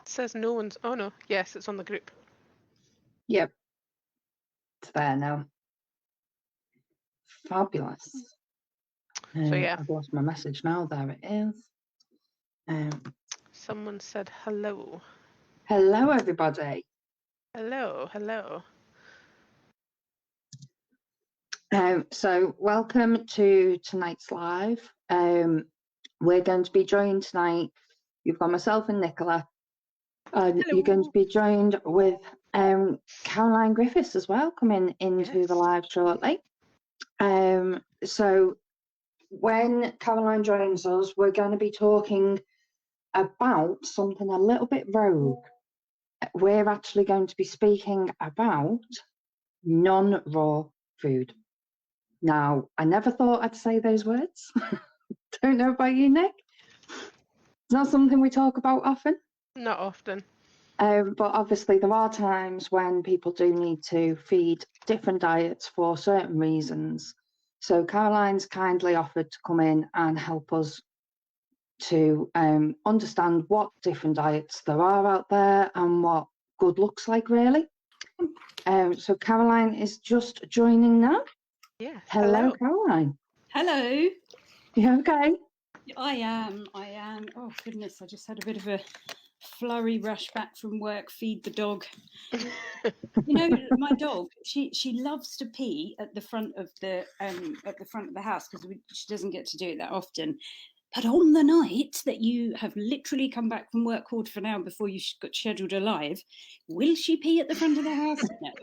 It says no one's... Oh, no. Yes, it's on the group. Yep. It's there now. Fabulous. So, yeah. I've lost my message now. There it is. Someone said hello. Hello, everybody. Hello, hello. So welcome to tonight's live. We're going to be joined tonight. You've got myself and Nicola. And Hello. you're going to be joined with Caroline Griffiths as well, coming into the live shortly. So when Caroline joins us, we're going to be talking about something a little bit rogue. We're actually going to be speaking about non-raw food. Now, I never thought I'd say those words. Don't know about you, Nick. It's not something we talk about often. Not often. But obviously there are times when people do need to feed different diets for certain reasons. So Caroline's kindly offered to come in and help us to understand what different diets there are out there and what good looks like, really. So Caroline is just joining now. Yeah. Hello, Caroline. Hello. You okay? I am. Oh, goodness, I just had a bit of a flurry rush back from work, feed the dog. You know, my dog, she loves to pee at the front of the house because she doesn't get to do it that often. But on the night that you have literally come back from work quarter of an hour before you got scheduled a live, will she pee at the front of the house? No.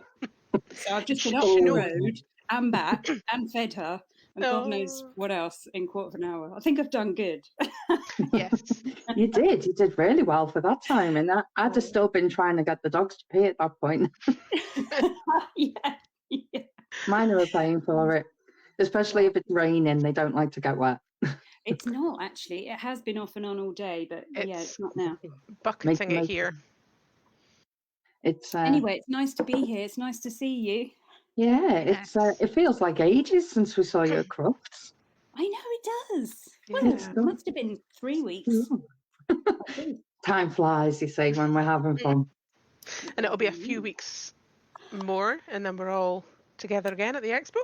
So I've just been up the road and back and fed her and God knows what else in quarter of an hour. I think I've done good. Yes. You did really well for that time. And I'd have still been trying to get the dogs to pee at that point. Yeah. Mine are paying for it, especially if it's raining. They don't like to get wet. It's not actually. It has been off and on all day, but it's not now. Bucketing it here. It's anyway, it's nice to be here. It's nice to see you. Yeah, it's it feels like ages since we saw you at Crufts. I know it does. Yeah. Well, it must have been 3 weeks. Time flies, you see, when we're having fun. And it'll be a few weeks more, and then we're all together again at the expo.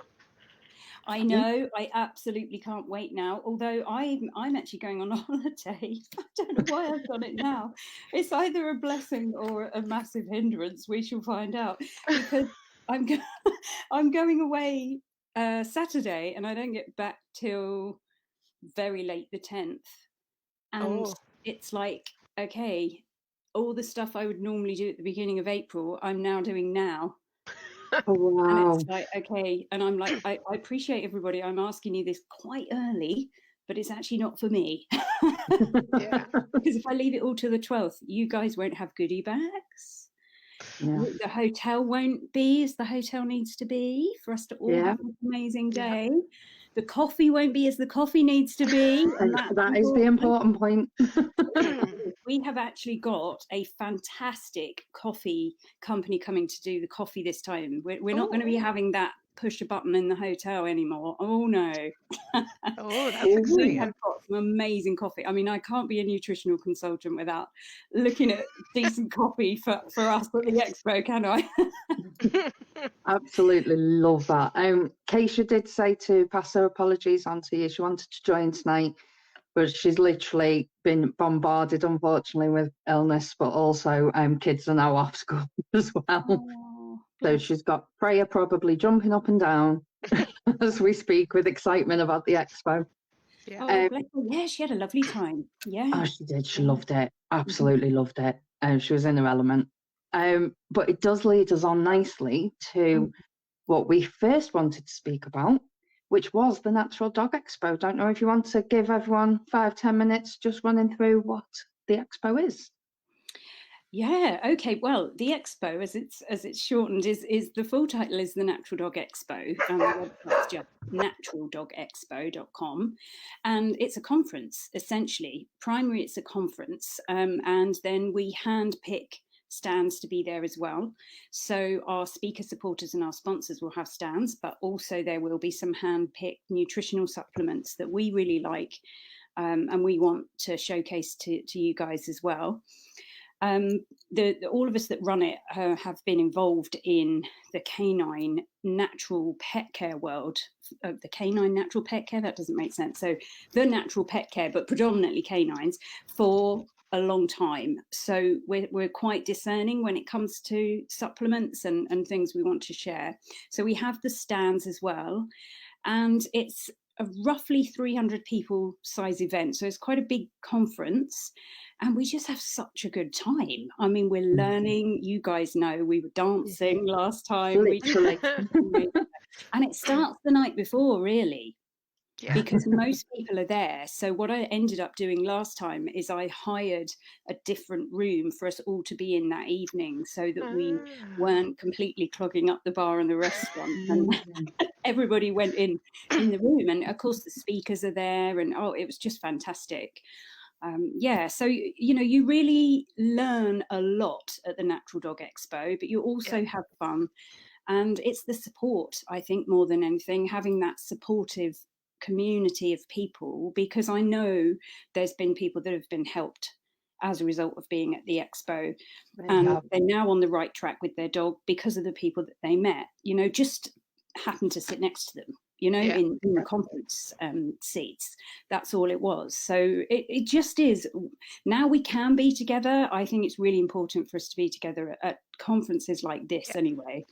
I know. I absolutely can't wait now. Although I'm actually going on a holiday. I don't know why I've done it now. It's either a blessing or a massive hindrance. We shall find out. Because I'm going away Saturday, and I don't get back till very late the 10th. And it's like, okay, all the stuff I would normally do at the beginning of April, I'm now doing now. Oh, wow. And it's like, okay, and I'm like, I appreciate everybody. I'm asking you this quite early, but it's actually not for me. Yeah. Because if I leave it all to the 12th, you guys won't have goodie bags. Yeah. The hotel won't be as the hotel needs to be for us to all have an amazing day. Yeah. The coffee won't be as the coffee needs to be. And that is the important point. We have actually got a fantastic coffee company coming to do the coffee this time. We're not going to be having that push a button in the hotel anymore. Oh, no. That's exciting. We have got some amazing coffee. I mean, I can't be a nutritional consultant without looking at decent coffee for us at the expo, can I? Absolutely love that. Keisha did say to pass her apologies on to you. She wanted to join tonight, but she's literally been bombarded, unfortunately, with illness, but also kids are now off school as well. Oh, so she's got Freya probably jumping up and down as we speak with excitement about the expo. Yeah. Yeah, she had a lovely time. Yeah. Oh, she did. She loved it. Absolutely loved it. She was in her element. But it does lead us on nicely to what we first wanted to speak about, which was the Natural Dog Expo. Don't know if you want to give everyone 5-10 minutes just running through what the expo is. Yeah, okay. Well, the expo, as it's shortened, is the full title is the Natural Dog Expo, and the website's just naturaldogexpo.com, and it's a conference essentially. Primary, it's a conference, and then we handpick stands to be there as well. So our speaker supporters and our sponsors will have stands, but also there will be some hand-picked nutritional supplements that we really like, and we want to showcase to you guys as well. All of us that run it have been involved in the canine natural pet care world. The canine natural pet care, that doesn't make sense. So the natural pet care, but predominantly canines, for a long time. So we're quite discerning when it comes to supplements and things we want to share. So we have the stands as well, and it's a roughly 300 people size event. So it's quite a big conference, and we just have such a good time. I mean, we're learning. You guys know we were dancing last time. Literally. And it starts the night before, really. Yeah. Because most people are there. So what I ended up doing last time is I hired a different room for us all to be in that evening, so that we weren't completely clogging up the bar and the restaurant. And everybody went in the room, and of course the speakers are there, and it was just fantastic. So you really learn a lot at the Natural Dog Expo, but you also have fun, and it's the support, I think, more than anything, having that supportive community of people, because I know there's been people that have been helped as a result of being at the expo, and they're now on the right track with their dog because of the people that they met, just happened to sit next to them, in the conference seats. That's all it was. So it just is. Now we can be together. I think it's really important for us to be together at conferences like this anyway.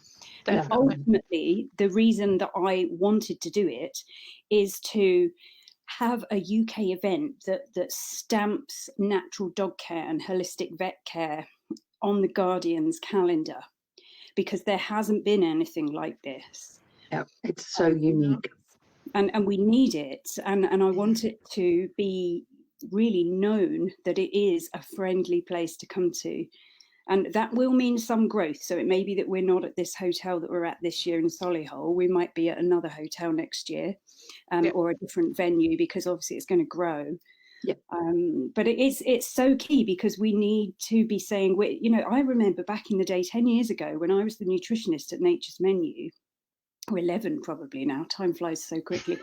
And ultimately, the reason that I wanted to do it is to have a UK event that stamps natural dog care and holistic vet care on the Guardian's calendar, because there hasn't been anything like this. Yeah, it's so unique. And we need it. And I want it to be really known that it is a friendly place to come to. And that will mean some growth. So it may be that we're not at this hotel that we're at this year in Solihull. We might be at another hotel next year, or a different venue, because obviously it's going to grow. Yeah. But it's so key, because we need to be saying, I remember back in the day, 10 years ago, when I was the nutritionist at Nature's Menu, or 11 probably now, time flies so quickly.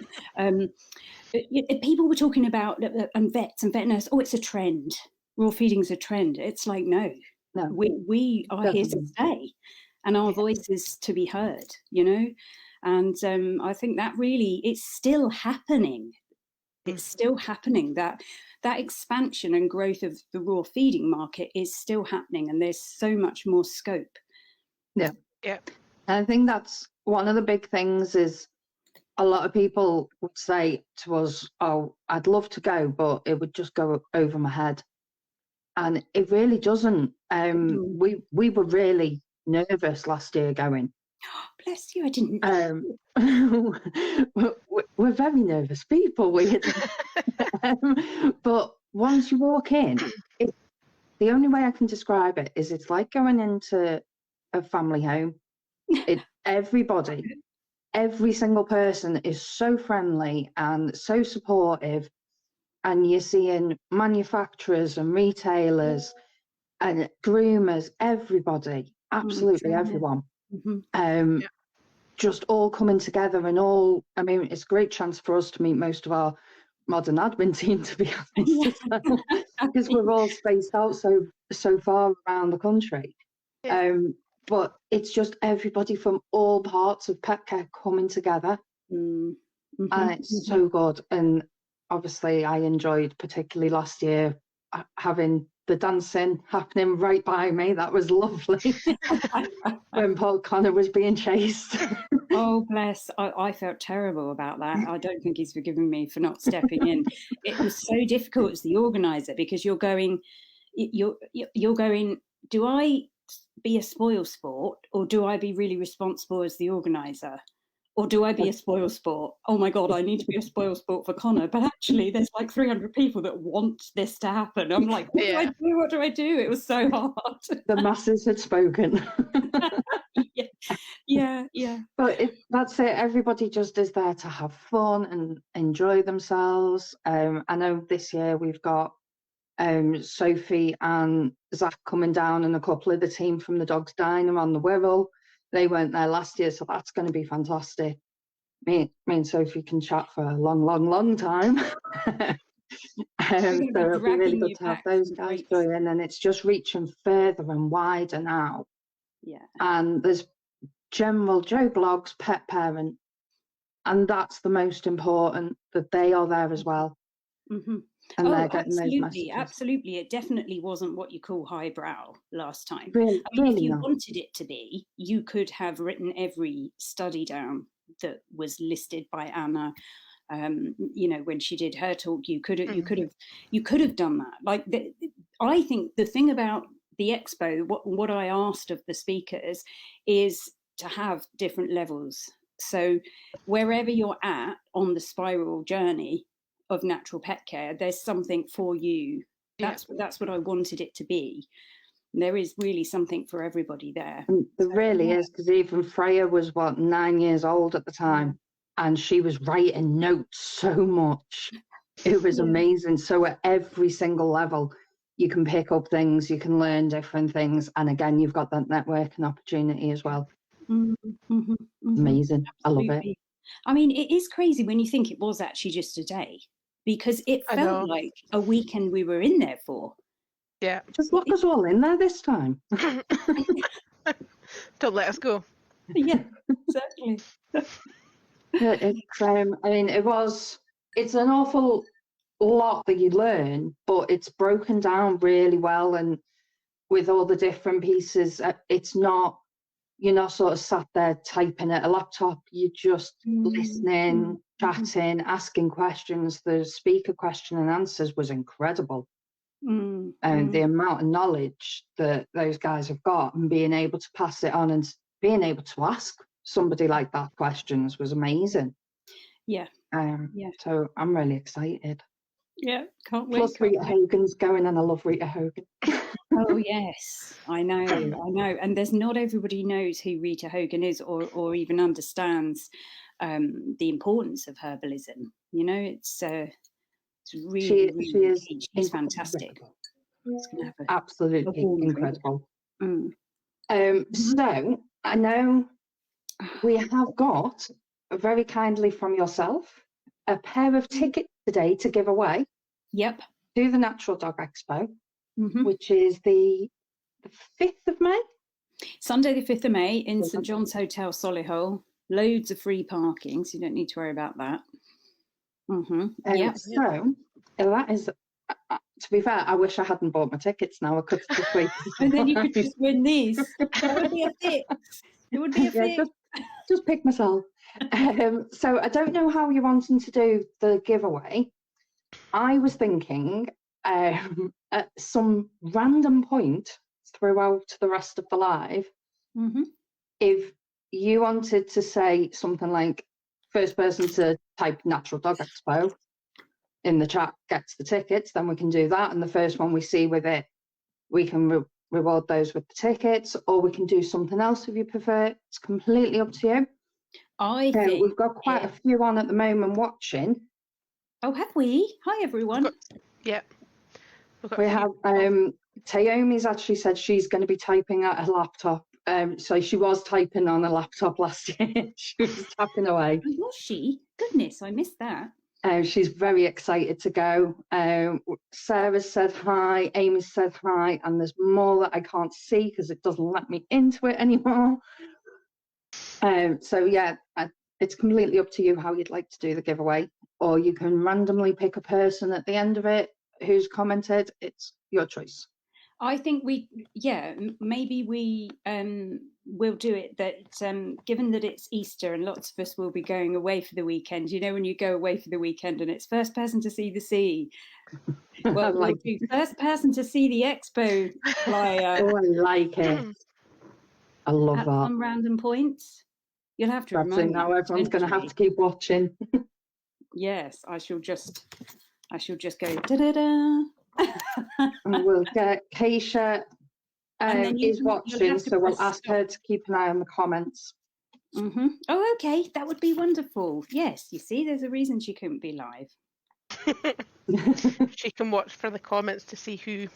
People were talking about, and vets and vet nurses, it's a trend. Raw feeding's a trend. It's like, no, we are here to stay, and our voice is to be heard, and I think that really, it's still happening. It's still happening. That expansion and growth of the raw feeding market is still happening, and there's so much more scope. Yeah. I think that's one of the big things. Is a lot of people would say to us, I'd love to go, but it would just go over my head. And it really doesn't. We were really nervous last year going. Bless you, I didn't. We're very nervous people. But once you walk in, the only way I can describe it is it's like going into a family home. Everybody, every single person is so friendly and so supportive. And you're seeing manufacturers and retailers and groomers, everybody, absolutely everyone, just all coming together, and it's a great chance for us to meet most of our modern admin team, to be honest, because we're all spaced out so far around the country. But it's just everybody from all parts of pet care coming together, and it's so good. And obviously, I enjoyed particularly last year having the dancing happening right by me. That was lovely. When Paul Connor was being chased. Oh, bless. I felt terrible about that. I don't think he's forgiven me for not stepping in. It was so difficult as the organizer, because you're going, do I be a spoil sport, or do I be really responsible as the organizer? Or do I be a spoil sport? Oh my God, I need to be a spoil sport for Connor. But actually, there's like 300 people that want this to happen. I'm like, what do I do? What do I do? It was so hard. The masses had spoken. Yeah. But that's it. Everybody just is there to have fun and enjoy themselves. I know this year we've got Sophie and Zach coming down, and a couple of the team from the Dogs Diner on the Wirral. They weren't there last year, so that's going to be fantastic. Me and Sophie can chat for a long, long, long time. So it'll be really good to have those guys Great. join, and it's just reaching further and wider now. Yeah. And there's general Joe Blogs, pet parent, and that's the most important, that they are there as well. Mm-hmm. And they're getting those absolutely, messages. absolutely. It definitely wasn't what you call highbrow last time. Really, I mean, really if you not. wanted it to be, you could have written every study down that was listed by Anna. You know, when she did her talk, you could have done that. Like, I think the thing about the expo, what I asked of the speakers is to have different levels. So wherever you're at on the spiral journey of natural pet care, there's something for you. That's what I wanted it to be. There is really something for everybody there. And there really is, because even Freya was 9 years old at the time, and she was writing notes so much. It was amazing. So at every single level, you can pick up things, you can learn different things, and again, you've got that networking opportunity as well. Amazing. Absolutely. I love it. I mean, it is crazy when you think it was actually just a day, because it felt like a weekend we were in there for. Yeah. Just lock us all in there this time. Don't let us go. Yeah, exactly. I mean, it's an awful lot that you learn, but it's broken down really well, and with all the different pieces, you're not sort of sat there typing at a laptop, you're just listening, chatting, asking questions. The speaker question and answers was incredible. And the amount of knowledge that those guys have got, and being able to pass it on and being able to ask somebody like that questions was amazing. Yeah. So I'm really excited. Yeah, can't wait. Plus Rita Hogan's going, and I love Rita Hogan. Oh yes, I know. And there's not everybody knows who Rita Hogan is, or even understands the importance of herbalism. You know, it's really, she's fantastic. Absolutely incredible. So I know we have got, very kindly from yourself, a pair of tickets today to give away. Yep. To the Natural Dog Expo, which is the 5th of May? Sunday the 5th of May in St John's Hotel, Solihull. Loads of free parking, so you don't need to worry about that. So that is, to be fair, I wish I hadn't bought my tickets now. I could just wait. And then you could just win these. That would be a fix. It would be a fix. Just pick myself. So I don't know how you're wanting to do the giveaway. I was thinking at some random point throughout the rest of the live, if you wanted to say something like, first person to type Natural Dog Expo in the chat gets the tickets, then we can do that. And the first one we see with it, we can reward those with the tickets, or we can do something else if you prefer. It's completely up to you. I think we've got quite a few on at the moment watching. Oh, have we? Hi, everyone. We have Taomi's actually said she's going to be typing at her laptop. So she was typing on a laptop last year. She was tapping away. Was she? Goodness, I missed that. She's very excited to go. Sarah said hi, Amy said hi, and there's more that I can't see because it doesn't let me into it anymore. So yeah, it's completely up to you how you'd like to do the giveaway, or you can randomly pick a person at the end of it who's commented. It's your choice. I think maybe we will do it that given that it's Easter and lots of us will be going away for the weekend, you know, when you go away for the weekend and it's first person to see the sea. Well, we'll do first person to see the expo flyer. Oh, I like it. I love that. Some random points. You'll have to remind me. Now everyone's going to have to keep watching. Yes, I shall just go da-da-da. And we'll get Keisha is watching, so we'll ask her to keep an eye on the comments. Oh, okay, that would be wonderful. Yes, you see, there's a reason she couldn't be live. She can watch for the comments to see who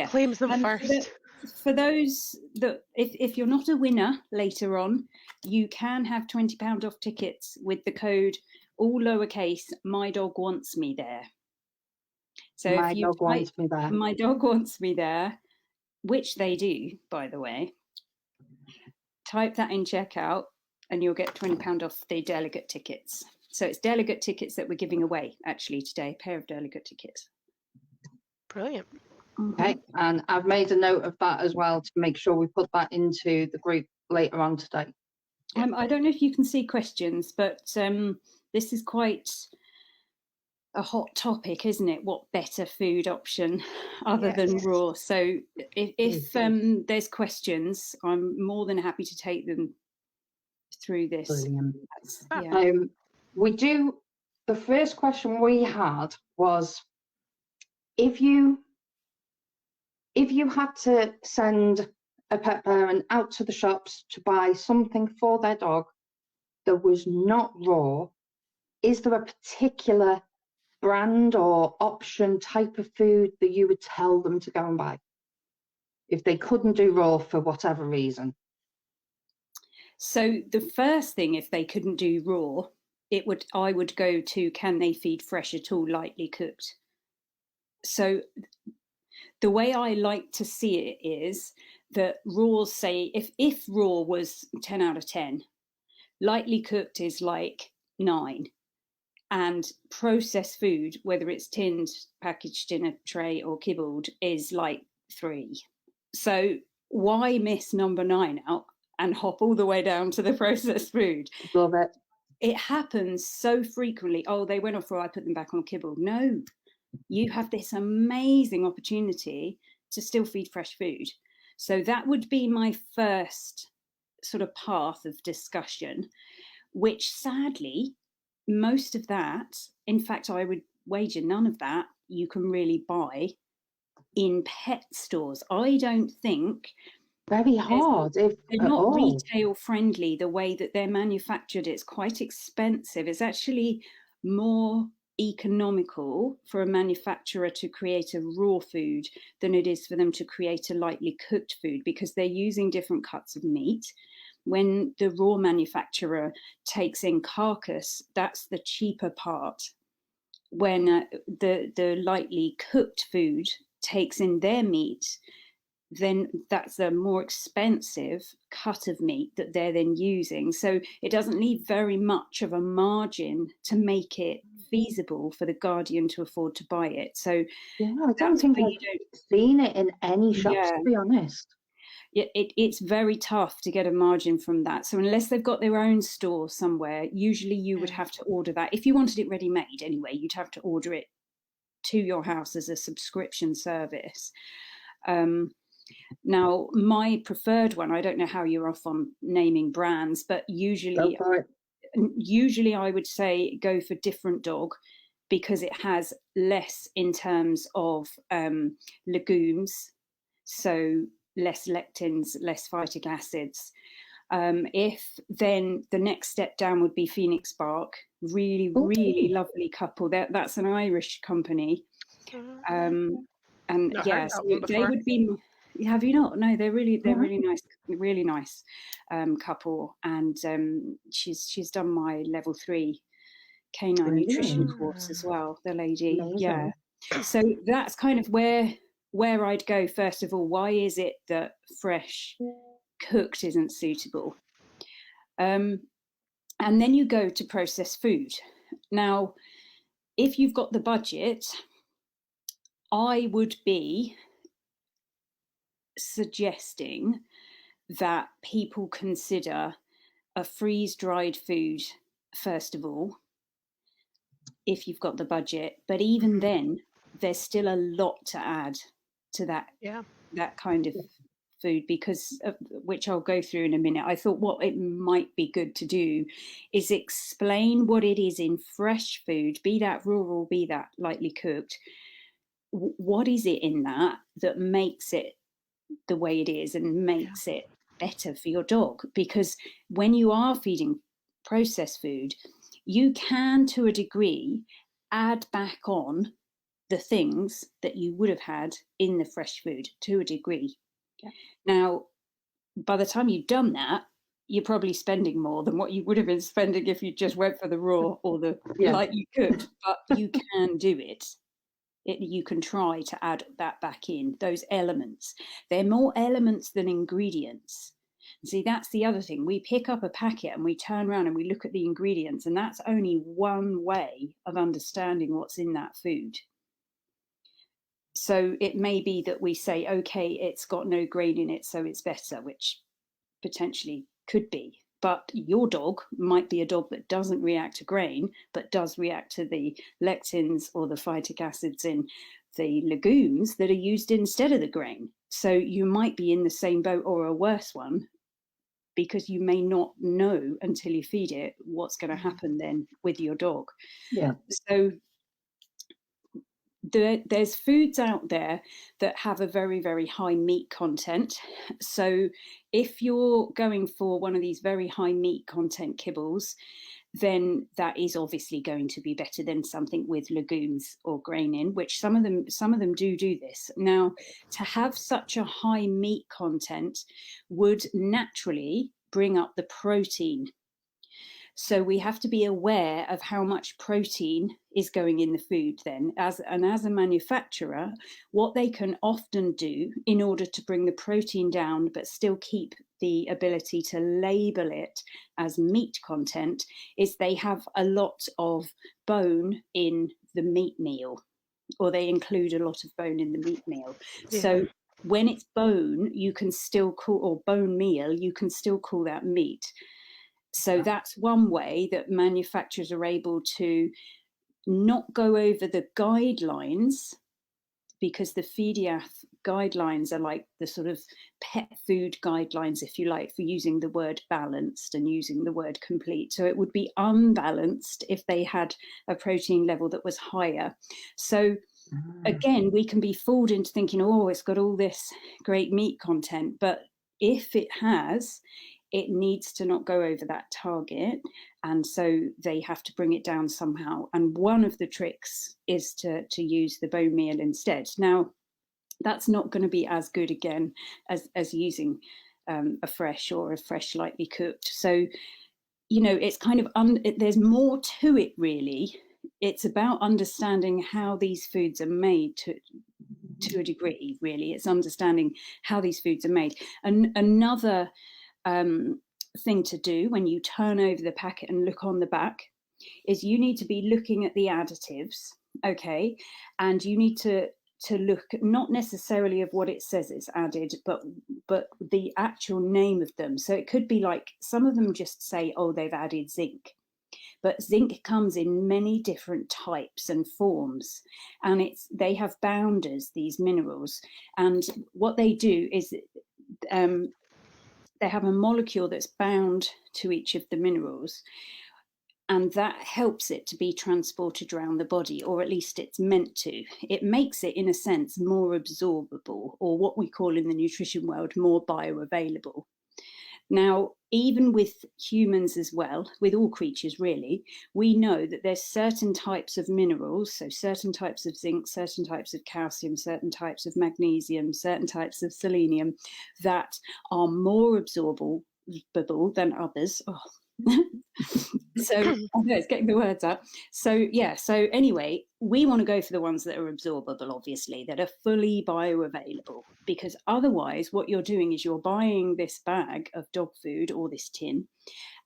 claims them and first. For those that, if you're not a winner later on, you can have £20 off tickets with the code all lowercase, my dog wants me there. So My if you dog wants me there. my dog wants me there, which they do, by the way, type that in checkout and you'll get £20 off the delegate tickets. So it's delegate tickets that we're giving away actually today, a pair of delegate tickets. Brilliant. Okay, and I've made a note of that as well to make sure we put that into the group later on today. I don't know if you can see questions, but this is quite a hot topic, isn't it? What better food option other than raw? So if there's questions, I'm more than happy to take them through this. Brilliant. Yeah. The first question we had was, if you had to send a pet parent out to the shops to buy something for their dog that was not raw, is there a particular brand or option type of food that you would tell them to go and buy if they couldn't do raw for whatever reason? So the first thing, if they couldn't do raw, I would go to, can they feed fresh at all, lightly cooked? So the way I like to see it is that raw, say, if raw was 10 out of 10, lightly cooked is like 9. And processed food, whether it's tinned, packaged in a tray or kibbled, is like 3. So why miss number 9 out and hop all the way down to the processed food? Love it. It happens so frequently. Oh, they went off raw, I put them back on kibble. No, you have this amazing opportunity to still feed fresh food. So that would be my first sort of path of discussion, which sadly, most of that, in fact, I would wager none of that you can really buy in pet stores. I don't think very hard. If they're not retail friendly, the way that they're manufactured, it's quite expensive. It's actually more economical for a manufacturer to create a raw food than it is for them to create a lightly cooked food, because they're using different cuts of meat. When the raw manufacturer takes in carcass, that's the cheaper part. When the lightly cooked food takes in their meat, then that's a more expensive cut of meat that they're then using. So it doesn't leave very much of a margin to make it feasible for the guardian to afford to buy it. So yeah, I don't think I've seen it in any shops, to be honest. It's very tough to get a margin from that. So unless they've got their own store somewhere, usually you would have to order that. If you wanted it ready made anyway, you'd have to order it to your house as a subscription service. Now, my preferred one, I don't know how you're off on naming brands, but usually I would say go for Different Dog, because it has less in terms of legumes, so less lectins, less phytic acids. If then the next step down would be Phoenix Bark, really lovely couple. That's an Irish company. And yes, they would be. Have you not? No, they're really nice couple. And she's done my level 3 canine nutrition course as well, the lady. Amazing. Yeah. So that's kind of where I'd go first of all. Why is it that fresh cooked isn't suitable? And then you go to processed food. Now, if you've got the budget, I would be suggesting that people consider a freeze-dried food first of all, if you've got the budget. But even then, there's still a lot to add to that kind of food, because which I'll go through in a minute. I thought what it might be good to do is explain what it is in fresh food, be that raw or be that lightly cooked. What is it in that makes it the way it is and makes it better for your dog? Because when you are feeding processed food, you can, to a degree, add back on the things that you would have had in the fresh food, to a degree. Now, by the time you've done that, you're probably spending more than what you would have been spending if you just went for the raw or the like you could, but you can do it. You can try to add that back in, those elements. They're more elements than ingredients. See, that's the other thing. We pick up a packet and we turn around and we look at the ingredients, and that's only one way of understanding what's in that food. So it may be that we say, okay, it's got no grain in it, so it's better, which potentially could be. But your dog might be a dog that doesn't react to grain, but does react to the lectins or the phytic acids in the legumes that are used instead of the grain. So you might be in the same boat or a worse one, because you may not know until you feed it what's going to happen then with your dog. Yeah. So there's foods out there that have a very, very high meat content. So if you're going for one of these very high meat content kibbles, then that is obviously going to be better than something with legumes or grain in, which some of them do this. Now, to have such a high meat content would naturally bring up the protein. So we have to be aware of how much protein is going in the food then. As a manufacturer, what they can often do in order to bring the protein down but still keep the ability to label it as meat content is they have a lot of bone in the meat meal, or they include a lot of bone in the meat meal. Yeah. So when it's bone, you can still call, or bone meal, you can still call that meat. So that's one way that manufacturers are able to not go over the guidelines, because the FEDIAF guidelines are like the sort of pet food guidelines, if you like, for using the word balanced and using the word complete. So it would be unbalanced if they had a protein level that was higher. So again, we can be fooled into thinking, oh, it's got all this great meat content, but if it has, it needs to not go over that target. And so they have to bring it down somehow. And one of the tricks is to use the bone meal instead. Now, that's not going to be as good again as using a fresh or a fresh lightly cooked. So, it's kind of, there's more to it really. It's about understanding how these foods are made to a degree, really. It's understanding how these foods are made. And another thing to do when you turn over the packet and look on the back is you need to be looking at the additives, okay? And you need to look not necessarily of what it says it's added, but the actual name of them. So it could be like, some of them just say, oh, they've added zinc. But zinc comes in many different types and forms, and they have bounders, these minerals. And what they do is they have a molecule that's bound to each of the minerals, and that helps it to be transported around the body, or at least it's meant to. It makes it, in a sense, more absorbable, or what we call in the nutrition world, more bioavailable. Now, even with humans as well, with all creatures really, we know that there's certain types of minerals, so certain types of zinc, certain types of calcium, certain types of magnesium, certain types of selenium that are more absorbable than others. So I know it's getting the words out. So anyway, we want to go for the ones that are absorbable, obviously, that are fully bioavailable, because otherwise what you're doing is you're buying this bag of dog food or this tin,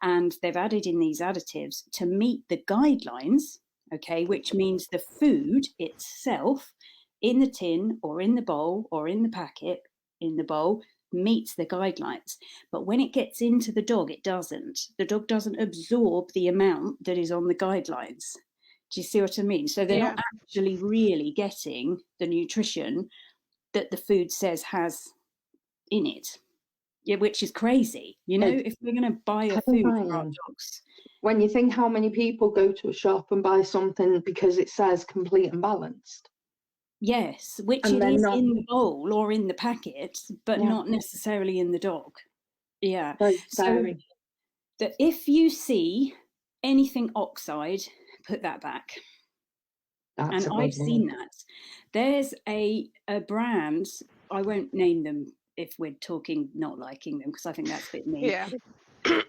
and they've added in these additives to meet the guidelines, okay, which means the food itself in the tin or in the bowl or in the packet in the bowl meets the guidelines. But when it gets into the dog, it doesn't. The dog doesn't absorb the amount that is on the guidelines. Do you see what I mean? So they're not actually really getting the nutrition that the food says has in it. Yeah, which is crazy. If we're going to buy a food for our dogs. When you think how many people go to a shop and buy something because it says complete and balanced. Yes, which it is in the bowl or in the packet, but not necessarily in the dog. Yeah. So that if you see anything oxide, put that back. And I've seen that. There's a brand, I won't name them if we're talking not liking them, because I think that's a bit mean. Yeah.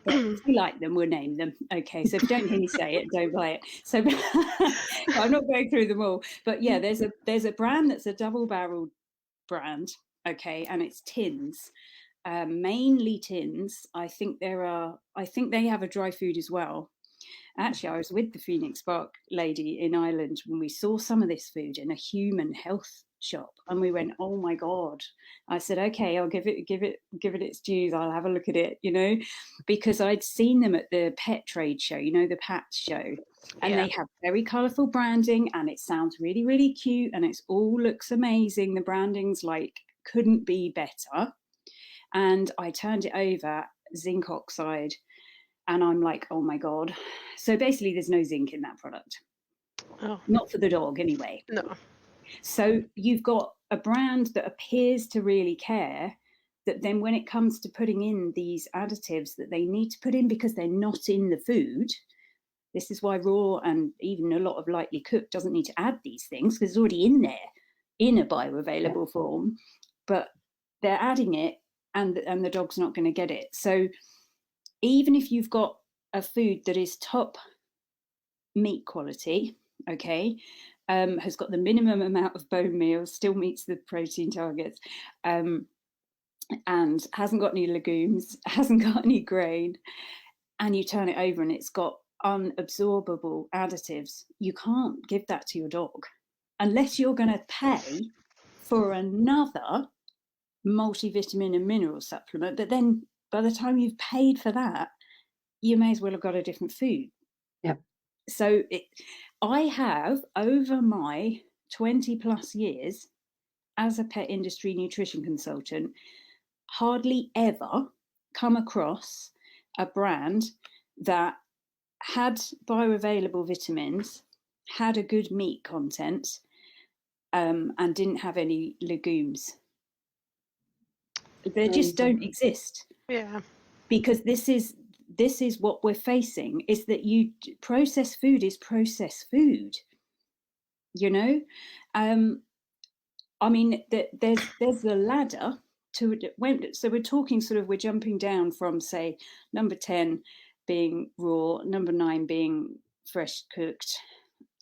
But if you like them, we'll name them. Okay, so if you don't hear me say it, don't buy it. So I'm not going through them all. But yeah, there's a brand that's a double-barreled brand, okay, and it's tins. Mainly tins. I think they have a dry food as well. Actually, I was with the Phoenix Park lady in Ireland when we saw some of this food in a human health shop, and we went, "Oh my God!" I said, "Okay, I'll give it its dues. I'll have a look at it," because I'd seen them at the pet trade show, the Pats show, and they have very colourful branding, and it sounds really, really cute, and it all looks amazing. The branding's like couldn't be better. And I turned it over, zinc oxide, and I'm like, oh my God. So basically there's no zinc in that product. Oh. Not for the dog anyway. No. So you've got a brand that appears to really care, that then when it comes to putting in these additives that they need to put in because they're not in the food, this is why raw and even a lot of lightly cooked doesn't need to add these things because it's already in there in a bioavailable form, but they're adding it and the dog's not going to get it. So even if you've got a food that is top meat quality, okay, has got the minimum amount of bone meal, still meets the protein targets, and hasn't got any legumes, hasn't got any grain, and you turn it over and it's got unabsorbable additives, you can't give that to your dog unless you're going to pay for another multivitamin and mineral supplement. But then by the time you've paid for that, you may as well have got a different food. Yep. So I have, over my 20 plus years as a pet industry nutrition consultant, hardly ever come across a brand that had bioavailable vitamins, had a good meat content, and didn't have any legumes. They just don't exist. Yeah. Because this is what we're facing, is that processed food is processed food. I mean, there's a ladder to it. So we're talking we're jumping down from, say, number 10 being raw, number 9 being fresh cooked,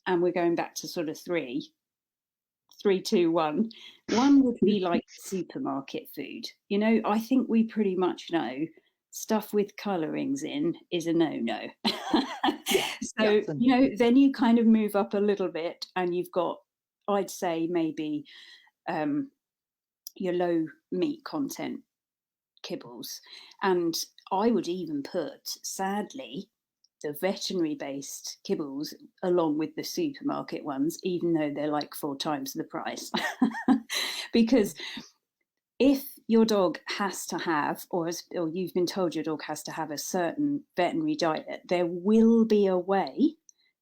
and we're going back to sort of 3, 2, 1. One would be like supermarket food. I think we pretty much know stuff with colorings in is a no-no. So, then you kind of move up a little bit and you've got, I'd say maybe your low meat content kibbles. And I would even put, sadly, the veterinary-based kibbles along with the supermarket ones, even though they're like 4 times the price. Because if your dog has to have, or you've been told your dog has to have a certain veterinary diet, there will be a way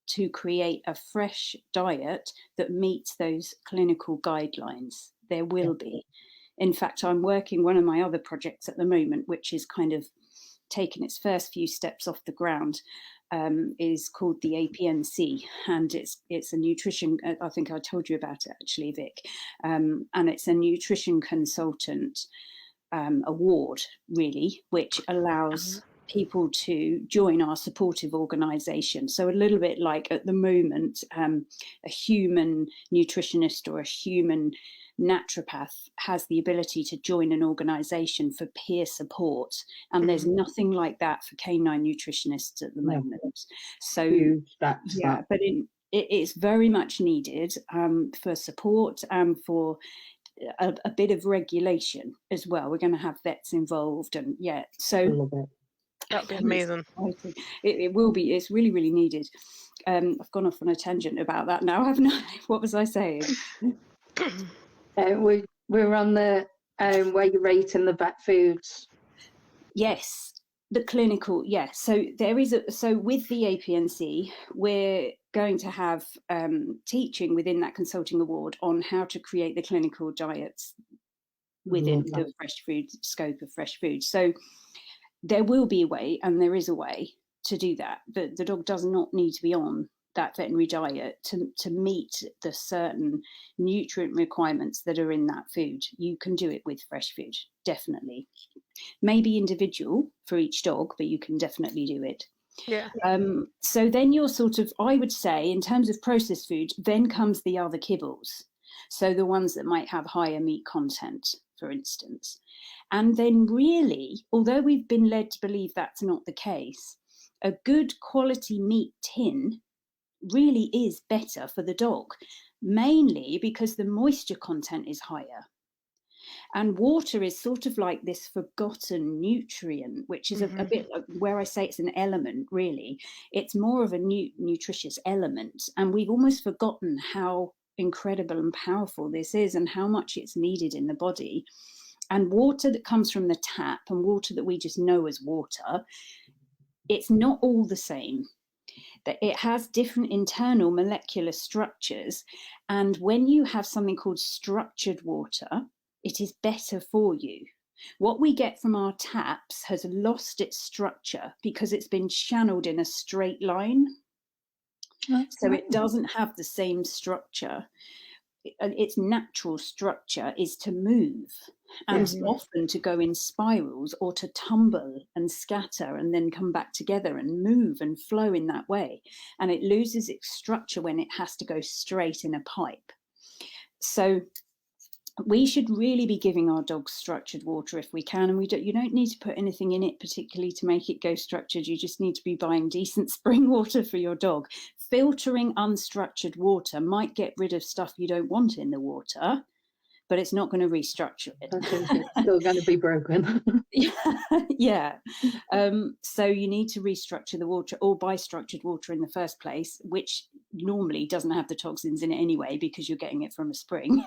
to create a fresh diet that meets those clinical guidelines. There will be. In fact, I'm working one of my other projects at the moment, which is kind of taken its first few steps off the ground, is called the APNC, and it's a nutrition, I think I told you about it actually, Vic, and it's a nutrition consultant award, really, which allows people to join our supportive organisation. So a little bit like at the moment, a human nutritionist or a human naturopath has the ability to join an organisation for peer support, and there's nothing like that for canine nutritionists at the moment. So but it's very much needed for support and for a bit of regulation as well. We're going to have vets involved, and so that'd be amazing. It will be. It's really, really needed. I've gone off on a tangent about that now, haven't I? What was I saying? We were on the where you're rating the vet foods. Yes, the clinical. Yes, so there is so with the APNC, we're going to have teaching within that consulting award on how to create the clinical diets within the fresh food scope of fresh food. So there will be a way, and there is a way to do that. The dog does not need to be on that veterinary diet to meet the certain nutrient requirements that are in that food. You can do it with fresh food, definitely. Maybe individual for each dog, but you can definitely do it. Yeah. So then you're sort of, I would say, in terms of processed food, then comes the other kibbles. So the ones that might have higher meat content, for instance. And then really, although we've been led to believe that's not the case, a good quality meat tin really is better for the dog, mainly because the moisture content is higher. And water is sort of like this forgotten nutrient, which is a bit like where I say it's an element, really. It's more of a nutritious element. And we've almost forgotten how incredible and powerful this is and how much it's needed in the body. And water that comes from the tap and water that we just know as water, it's not all the same. That it has different internal molecular structures. And when you have something called structured water, it is better for you. What we get from our taps has lost its structure because it's been channeled in a straight line. So it doesn't have the same structure. Its natural structure is to move and often to go in spirals or to tumble and scatter and then come back together and move and flow in that way. And it loses its structure when it has to go straight in a pipe. So we should really be giving our dogs structured water if we can, and you don't need to put anything in it particularly to make it go structured. You just need to be buying decent spring water for your dog. Filtering unstructured water might get rid of stuff you don't want in the water, but it's not going to restructure it. It's still going to be broken. Yeah. So you need to restructure the water or buy structured water in the first place, which normally doesn't have the toxins in it anyway because you're getting it from a spring.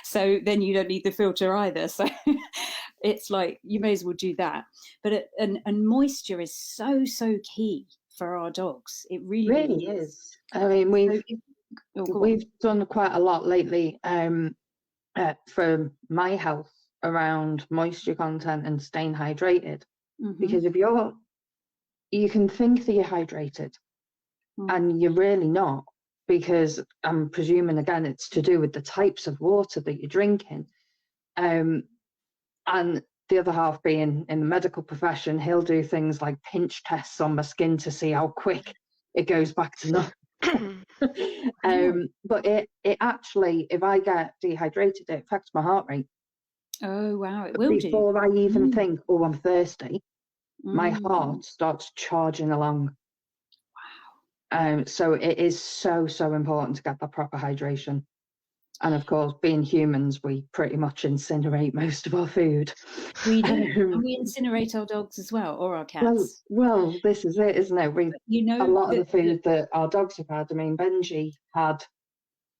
So then you don't need the filter either. So it's like you may as well do that. But and moisture is so key for our dogs. It really is. I mean, we've done quite a lot lately for my health around moisture content and staying hydrated. Because if you can think that you're hydrated and you're really not, because I'm presuming again it's to do with the types of water that you're drinking, and the other half being in the medical profession, he'll do things like pinch tests on my skin to see how quick it goes back to nothing. But it actually, if I get dehydrated, it affects my heart rate. Oh wow, it will before I even think, oh, I'm thirsty, my heart starts charging along. Wow. So it is so important to get that proper hydration. And of course, being humans, we pretty much incinerate most of our food. We do. And we incinerate our dogs as well, or our cats. Well, this is it, isn't it? A lot of the food that our dogs have had, I mean, Benji had,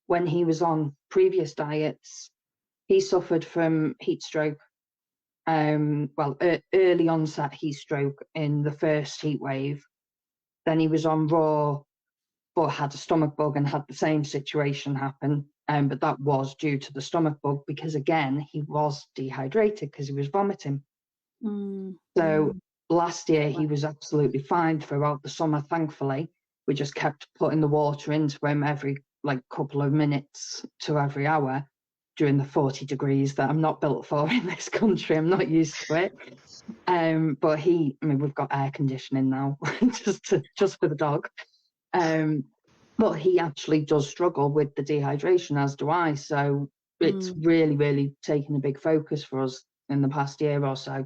when he was on previous diets, he suffered from heat stroke. Early onset heat stroke in the first heat wave. Then he was on raw, but had a stomach bug and had the same situation happen. But that was due to the stomach bug because, again, he was dehydrated because he was vomiting. So last year he was absolutely fine throughout the summer, thankfully. We just kept putting the water into him every couple of minutes to every hour during the 40 degrees that I'm not built for in this country. I'm not used to it. But we've got air conditioning now just for the dog. But he actually does struggle with the dehydration, as do I. So it's really taken a big focus for us in the past year or so,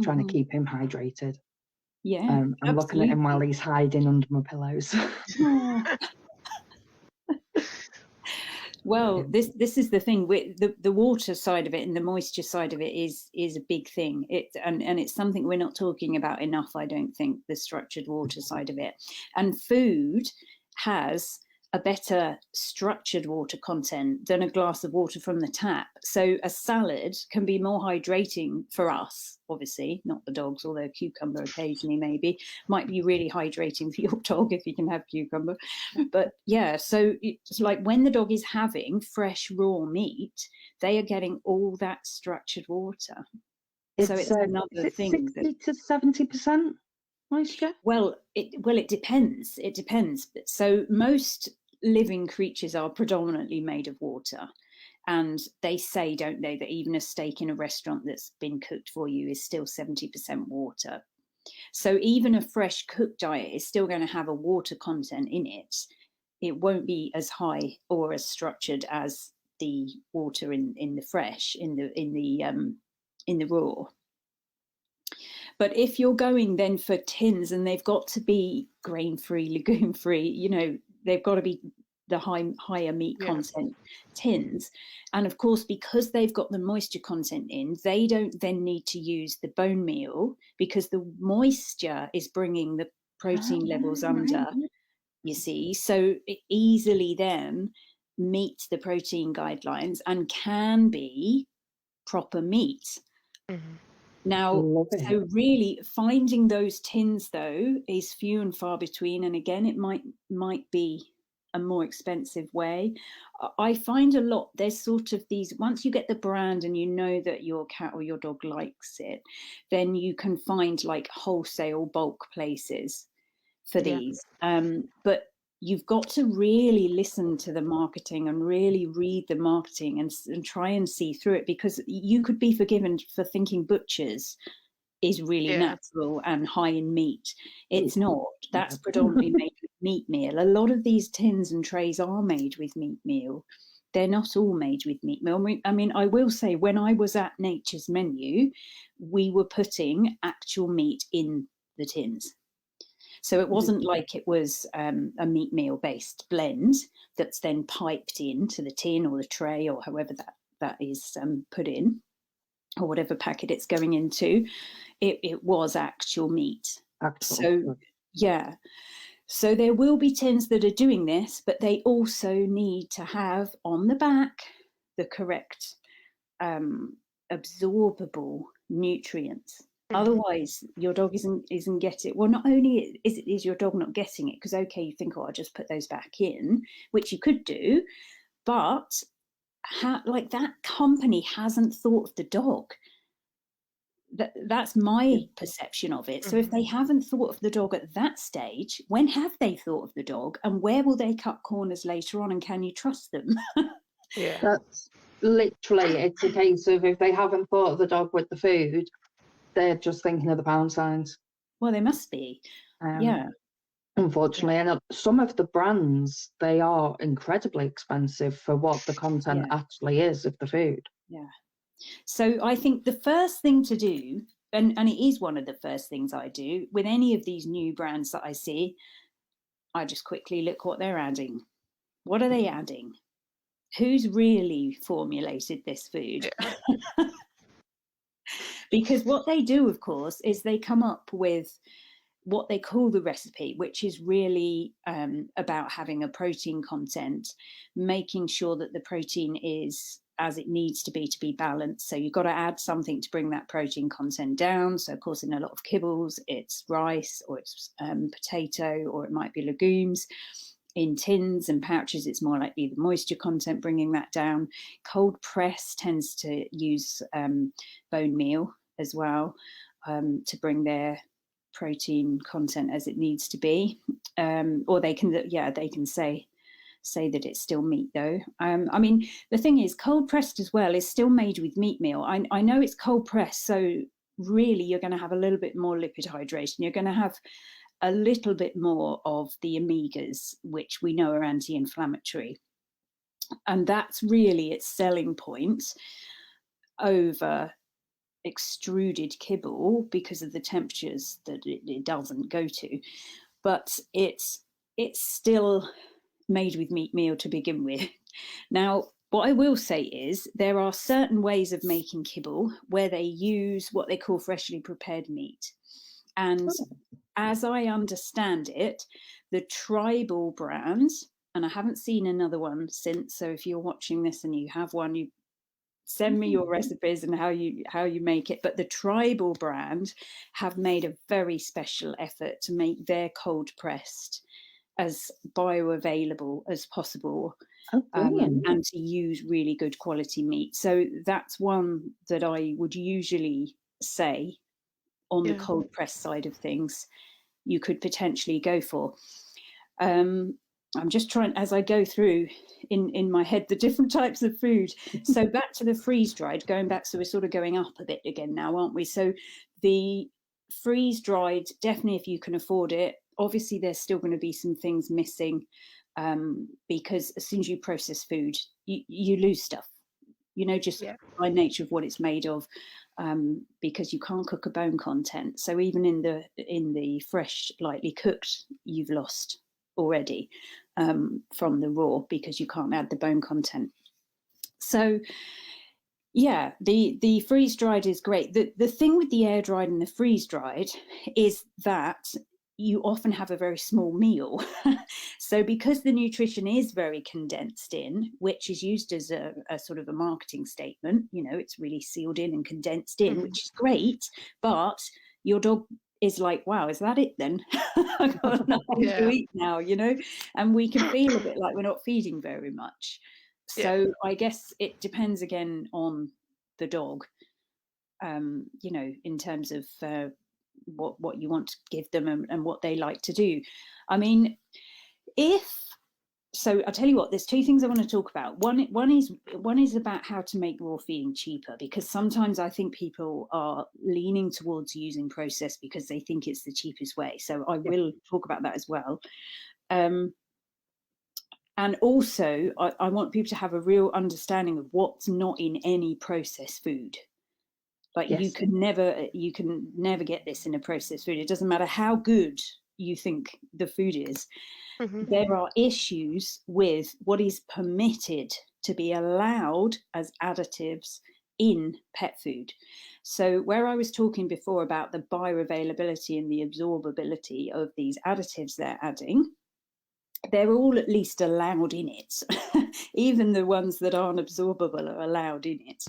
trying to keep him hydrated. Yeah, I'm looking at him while he's hiding under my pillows. Well, this is the thing with the water side of it and the moisture side of it is a big thing. And it's something we're not talking about enough, I don't think, the structured water side of it. And food has a better structured water content than a glass of water from the tap. So a salad can be more hydrating for us, obviously, not the dogs, although a cucumber occasionally maybe might be really hydrating for your dog if you can have cucumber. But yeah, so it's like when the dog is having fresh raw meat, they are getting all that structured water. So it's another thing. 60 to 70%? moisture? Well, it depends. It depends. So most living creatures are predominantly made of water. And they say, don't they, that even a steak in a restaurant that's been cooked for you is still 70% water. So even a fresh cooked diet is still going to have a water content in it. It won't be as high or as structured as the water in the fresh, in the raw. But if you're going then for tins, and they've got to be grain-free, legume-free, they've got to be the higher meat content tins. And of course, because they've got the moisture content in, they don't then need to use the bone meal, because the moisture is bringing the protein levels under, you see. So it easily then meets the protein guidelines and can be proper meat. Mm-hmm. Now, so really finding those tins, though, is few and far between. And again, it might be a more expensive way. I find a lot, there's sort of these, once you get the brand and you know that your cat or your dog likes it, then you can find like wholesale bulk places for these. But you've got to really listen to the marketing and really read the marketing and try and see through it, because you could be forgiven for thinking butchers is really natural and high in meat. It's not. That's predominantly made with meat meal. A lot of these tins and trays are made with meat meal. They're not all made with meat meal. I mean, I will say, when I was at Nature's Menu, we were putting actual meat in the tins. So it wasn't like it was a meat meal based blend that's then piped into the tin or the tray or however that is put in, or whatever packet it's going into. It was actual meat. So so there will be tins that are doing this, but they also need to have on the back the correct absorbable nutrients. Otherwise, your dog isn't getting it. Well, not only is your dog not getting it, because okay, you think, oh, I'll just put those back in, which you could do, but like that company hasn't thought of the dog. That's my perception of it. So if they haven't thought of the dog at that stage, when have they thought of the dog, and where will they cut corners later on, and can you trust them? That's literally, it's a case of, if they haven't thought of the dog with the food, they're just thinking of the pound signs. Well, they must be. Unfortunately. And some of the brands, they are incredibly expensive for what the content actually is of the food. So I think the first thing to do, and it is one of the first things I do with any of these new brands that I see, I just quickly look what they're adding. What are they adding? Who's really formulated this food? Because what they do, of course, is they come up with what they call the recipe, which is really about having a protein content, making sure that the protein is as it needs to be balanced. So you've got to add something to bring that protein content down. So of course, in a lot of kibbles, it's rice, or it's potato, or it might be legumes. In tins and pouches, it's more likely the moisture content bringing that down. Cold press tends to use bone meal as well to bring their protein content as it needs to be. Or they can say that it's still meat, though. I mean, the thing is, cold pressed as well is still made with meat meal. I know it's cold pressed, so really you're going to have a little bit more lipid hydration. You're going to have a little bit more of the omegas, which we know are anti-inflammatory. And that's really its selling point over extruded kibble, because of the temperatures that it doesn't go to. But it's still made with meat meal to begin with. Now, what I will say is there are certain ways of making kibble where they use what they call freshly prepared meat. And as I understand it, the Tribal brand, and I haven't seen another one since, so if you're watching this and you have one, you send me your recipes and how you make it. But the Tribal brand have made a very special effort to make their cold pressed as bioavailable as possible, and to use really good quality meat. So that's one that I would usually say on the cold press side of things you could potentially go for. I'm just trying, as I go through in my head, the different types of food. So back to the freeze-dried, going back, so we're sort of going up a bit again now, aren't we? So the freeze-dried, definitely if you can afford it. Obviously, there's still going to be some things missing because as soon as you process food, you lose stuff, just by nature of what it's made of, because you can't cook a bone content. So even in the fresh, lightly cooked, you've lost already from the raw because you can't add the bone content. So yeah, the freeze dried is great. The thing with the air dried and the freeze dried is that you often have a very small meal. So because the nutrition is very condensed in, which is used as a sort of a marketing statement, it's really sealed in and condensed in, which is great, but your dog is like, wow, is that it then? I've got nothing to eat now, and we can feel a bit like we're not feeding very much. So I guess it depends again on the dog, in terms of what you want to give them and what they like to do. I mean, so I'll tell you what, there's two things I want to talk about. One is about how to make raw feeding cheaper, because sometimes I think people are leaning towards using processed because they think it's the cheapest way. So I will talk about that as well. And also, I want people to have a real understanding of what's not in any processed food. Like you can never get this in a processed food. It doesn't matter how good you think the food is. There are issues with what is permitted to be allowed as additives in pet food. So where I was talking before about the bioavailability and the absorbability of these additives they're adding, they're all at least allowed in it. Even the ones that aren't absorbable are allowed in it.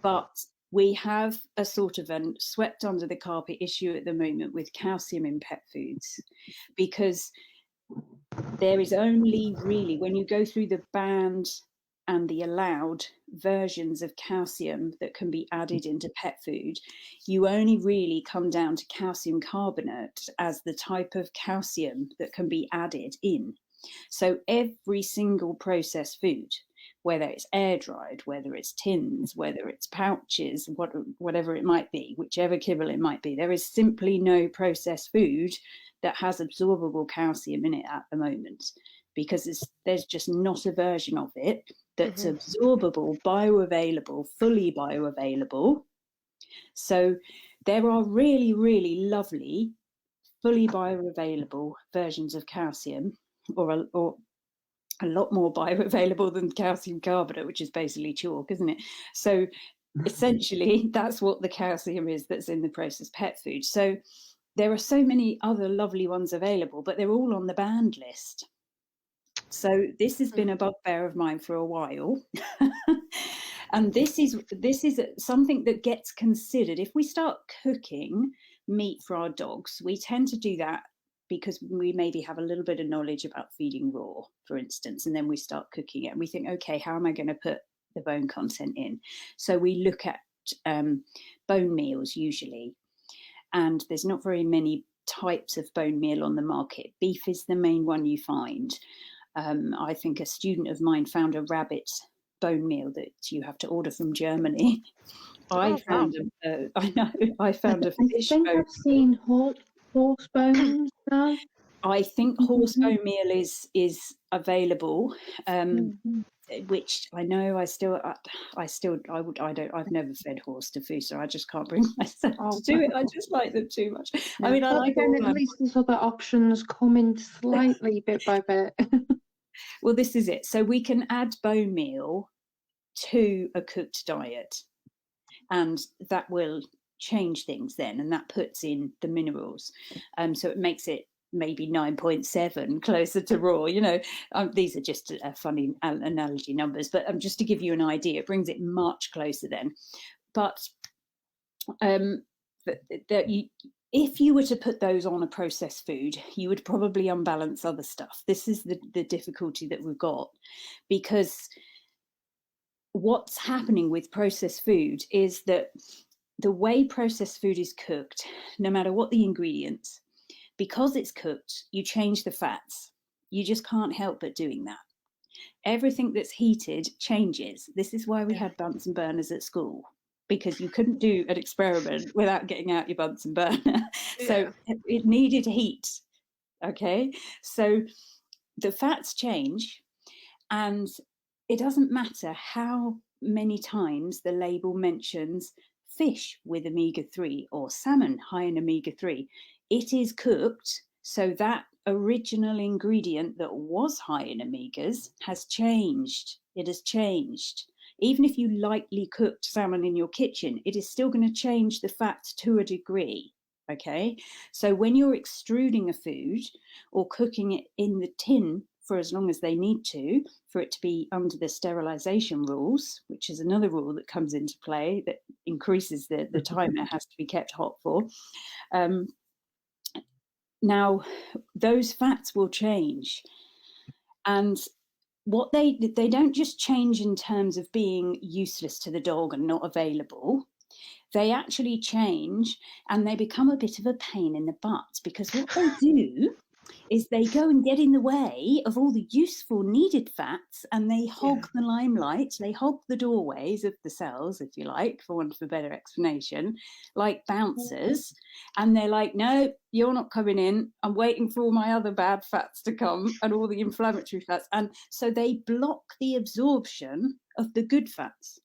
But we have a sort of a swept under the carpet issue at the moment with calcium in pet foods, because there is only really, when you go through the banned and the allowed versions of calcium that can be added into pet food, you only really come down to calcium carbonate as the type of calcium that can be added in. So every single processed food, whether it's air dried, whether it's tins, whether it's pouches, whatever it might be, whichever kibble it might be, there is simply no processed food that has absorbable calcium in it at the moment, because there's just not a version of it that's absorbable, bioavailable, fully bioavailable. So there are really, really lovely, fully bioavailable versions of calcium, or a lot more bioavailable than calcium carbonate, which is basically chalk, isn't it? So essentially, that's what the calcium is that's in the processed pet food. So there are so many other lovely ones available, but they're all on the banned list. So this has been a bugbear of mine for a while. And this is something that gets considered. If we start cooking meat for our dogs, we tend to do that because we maybe have a little bit of knowledge about feeding raw, for instance, and then we start cooking it and we think, okay, how am I going to put the bone content in? So we look at bone meals usually, and there's not very many types of bone meal on the market. Beef is the main one you find. I think a student of mine found a rabbit bone meal that you have to order from Germany. I found a fish bone. I've seen horse bones now. I think horse bone meal is available, which I know I've never fed horse to food, so I just can't bring myself to do it. I just like them too much. I mean, I like at least there's other options coming slightly bit by bit. Well, this is it. So we can add bone meal to a cooked diet, and that will change things then, and that puts in the minerals. So it makes it maybe 9.7 closer to raw. These are just funny analogy numbers, but just to give you an idea, it brings it much closer then. But if you were to put those on a processed food, you would probably unbalance other stuff. This is the difficulty that we've got, because what's happening with processed food is that the way processed food is cooked, no matter what the ingredients, because it's cooked, you change the fats. You just can't help but doing that. Everything that's heated changes. This is why we had Bunsen burners at school, because you couldn't do an experiment without getting out your Bunsen burner. So it needed heat. Okay, so the fats change, and it doesn't matter how many times the label mentions fish with omega-3 or salmon high in omega-3. It is cooked, so that original ingredient that was high in omegas has changed. It has changed. Even if you lightly cooked salmon in your kitchen, it is still going to change the fats to a degree. Okay, so when you're extruding a food or cooking it in the tin for as long as they need to, for it to be under the sterilization rules, which is another rule that comes into play that increases the time it has to be kept hot for. Now, those fats will change, and what they don't just change in terms of being useless to the dog and not available. They actually change and they become a bit of a pain in the butt, because what they do is they go and get in the way of all the useful needed fats, and they hog the limelight, they hog the doorways of the cells, if you like, for want of a better explanation, like bouncers. And they're like, no, you're not coming in. I'm waiting for all my other bad fats to come and all the inflammatory fats. And so they block the absorption of the good fats.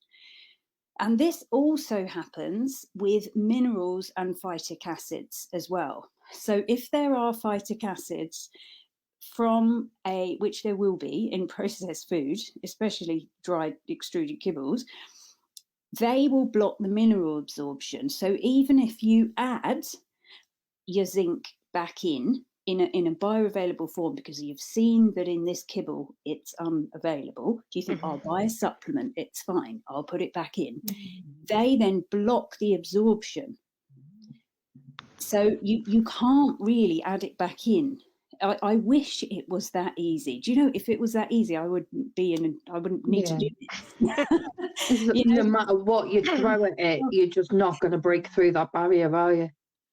And this also happens with minerals and phytic acids as well. So if there are phytic acids from which there will be in processed food, especially dried extruded kibbles, they will block the mineral absorption. So even if you add your zinc back in a bioavailable form, because you've seen that in this kibble it's unavailable, do you think, I'll buy a supplement, it's fine, I'll put it back in? They then block the absorption. So you can't really add it back in. I wish it was that easy. Do you know, if it was that easy, I wouldn't need to do this. No matter what you throw at it, you're just not going to break through that barrier, are you?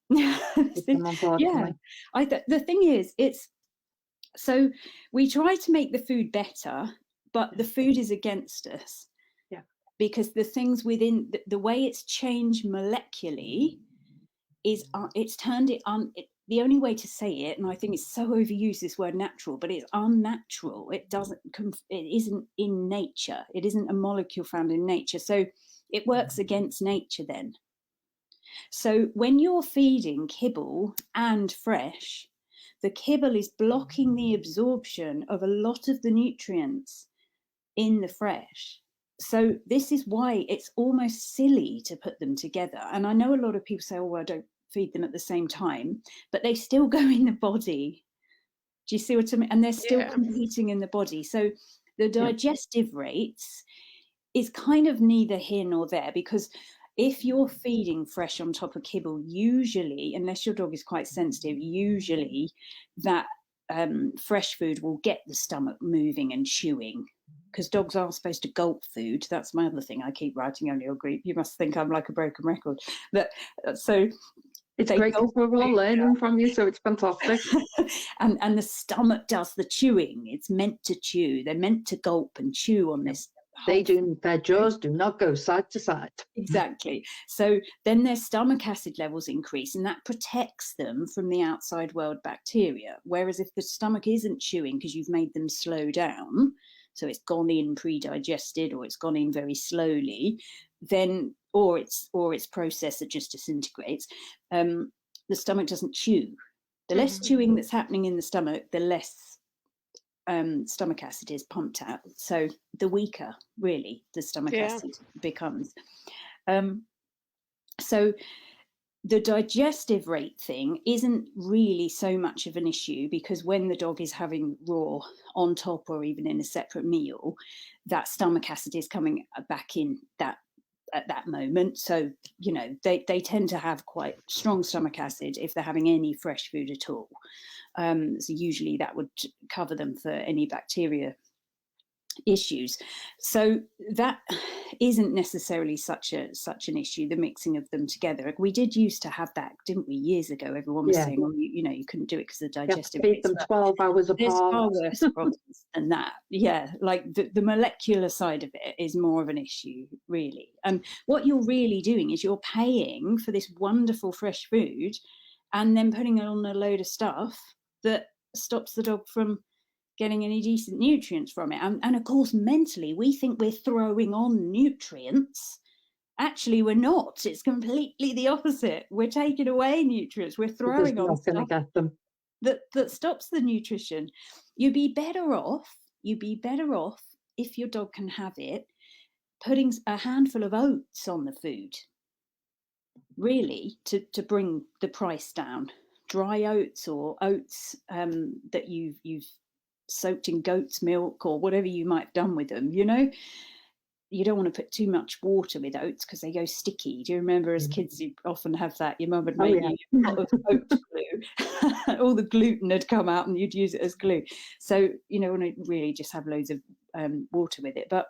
The thing is, so we try to make the food better, but the food is against us. Yeah. Because the things within the way it's changed molecularly is it's turned it on. The only way to say it, and I think it's so overused, this word natural, but it's unnatural. It isn't in nature. It isn't a molecule found in nature. So it works against nature then. So when you're feeding kibble and fresh, the kibble is blocking the absorption of a lot of the nutrients in the fresh. So this is why it's almost silly to put them together. And I know a lot of people say, oh, well, I don't feed them at the same time, but they still go in the body. Do you see what I mean? And they're still competing in the body. So the digestive rates is kind of neither here nor there, because if you're feeding fresh on top of kibble, usually, unless your dog is quite sensitive, usually that fresh food will get the stomach moving and chewing, because dogs are supposed to gulp food. That's my other thing I keep writing on your group. You must think I'm like a broken record. But so it's great because we're all learning from you, so it's fantastic. and the stomach does the chewing. It's meant to chew. They're meant to gulp and chew on this. They do, their jaws do not go side to side. Exactly. So then their stomach acid levels increase, and that protects them from the outside world bacteria. Whereas if the stomach isn't chewing because you've made them slow down, so it's gone in pre-digested or it's gone in very slowly, then or it's processed, it just disintegrates, the stomach doesn't chew. The less chewing that's happening in the stomach, the less stomach acid is pumped out. So the weaker, really, the stomach acid becomes. So the digestive rate thing isn't really so much of an issue, because when the dog is having raw on top or even in a separate meal, that stomach acid is coming back in at that moment. So, you know, they tend to have quite strong stomach acid if they're having any fresh food at all. So usually that would cover them for any bacteria issues. So that isn't necessarily such an issue, the mixing of them together. We did used to have that, didn't we, years ago? Everyone was saying, well, you couldn't do it because of the digestive. Feed them 12 hours apart. There's far worse problems than that. Yeah, like the molecular side of it is more of an issue, really. And what you're really doing is you're paying for this wonderful fresh food and then putting it on a load of stuff that stops the dog from getting any decent nutrients from it. And of course, mentally, we think we're throwing on nutrients. Actually, we're not. It's completely the opposite. We're taking away nutrients. We're throwing on stuff that stops the nutrition. You'd be better off if your dog can have it, putting a handful of oats on the food, really, to bring the price down. Dry oats or oats that you've soaked in goat's milk or whatever you might have done with them. You don't want to put too much water with oats because they go sticky. Do you remember as kids you often have that? Your mum would make you a pot of oat glue. All the gluten had come out and you'd use it as glue. So want to really just have loads of water with it. But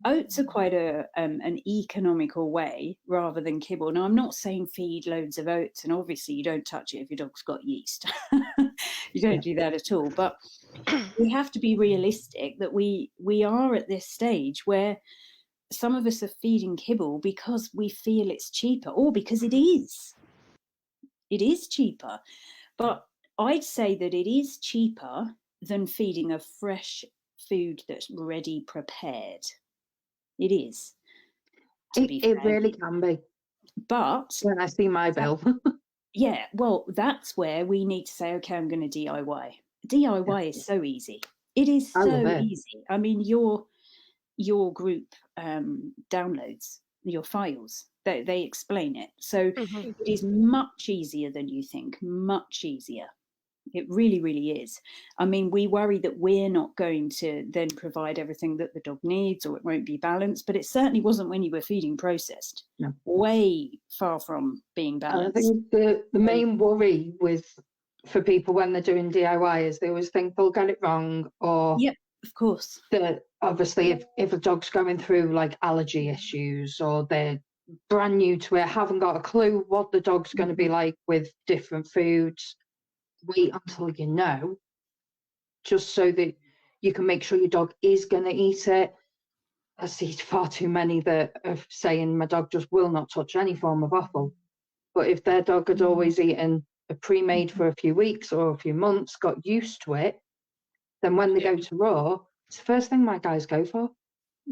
oats are quite an economical way rather than kibble. Now, I'm not saying feed loads of oats, and obviously you don't touch it if your dog's got yeast. You don't do that at all. But we have to be realistic that we are at this stage where some of us are feeding kibble because we feel it's cheaper, or because it is. It is cheaper. But I'd say that it is cheaper than feeding a fresh food that's ready prepared. It is. It really can be. But when I see my bill. Yeah, well, that's where we need to say, okay, I'm going to DIY. DIY is so easy. It is so easy. I mean, your group downloads your files. They explain it. So it is much easier than you think, much easier. It really, really is. I mean, we worry that we're not going to then provide everything that the dog needs, or it won't be balanced, but it certainly wasn't when you were feeding processed. No. Way far from being balanced. I think the main worry for people when they're doing DIY is they always think they'll get it wrong, or yep, of course. That obviously if a dog's going through like allergy issues, or they're brand new to it, haven't got a clue what the dog's going to be like with different foods, wait until you know, just so that you can make sure your dog is going to eat it. I see far too many that are saying my dog just will not touch any form of offal. But if their dog had always eaten a pre-made for a few weeks or a few months, got used to it, then when they go to raw, it's the first thing my guys go for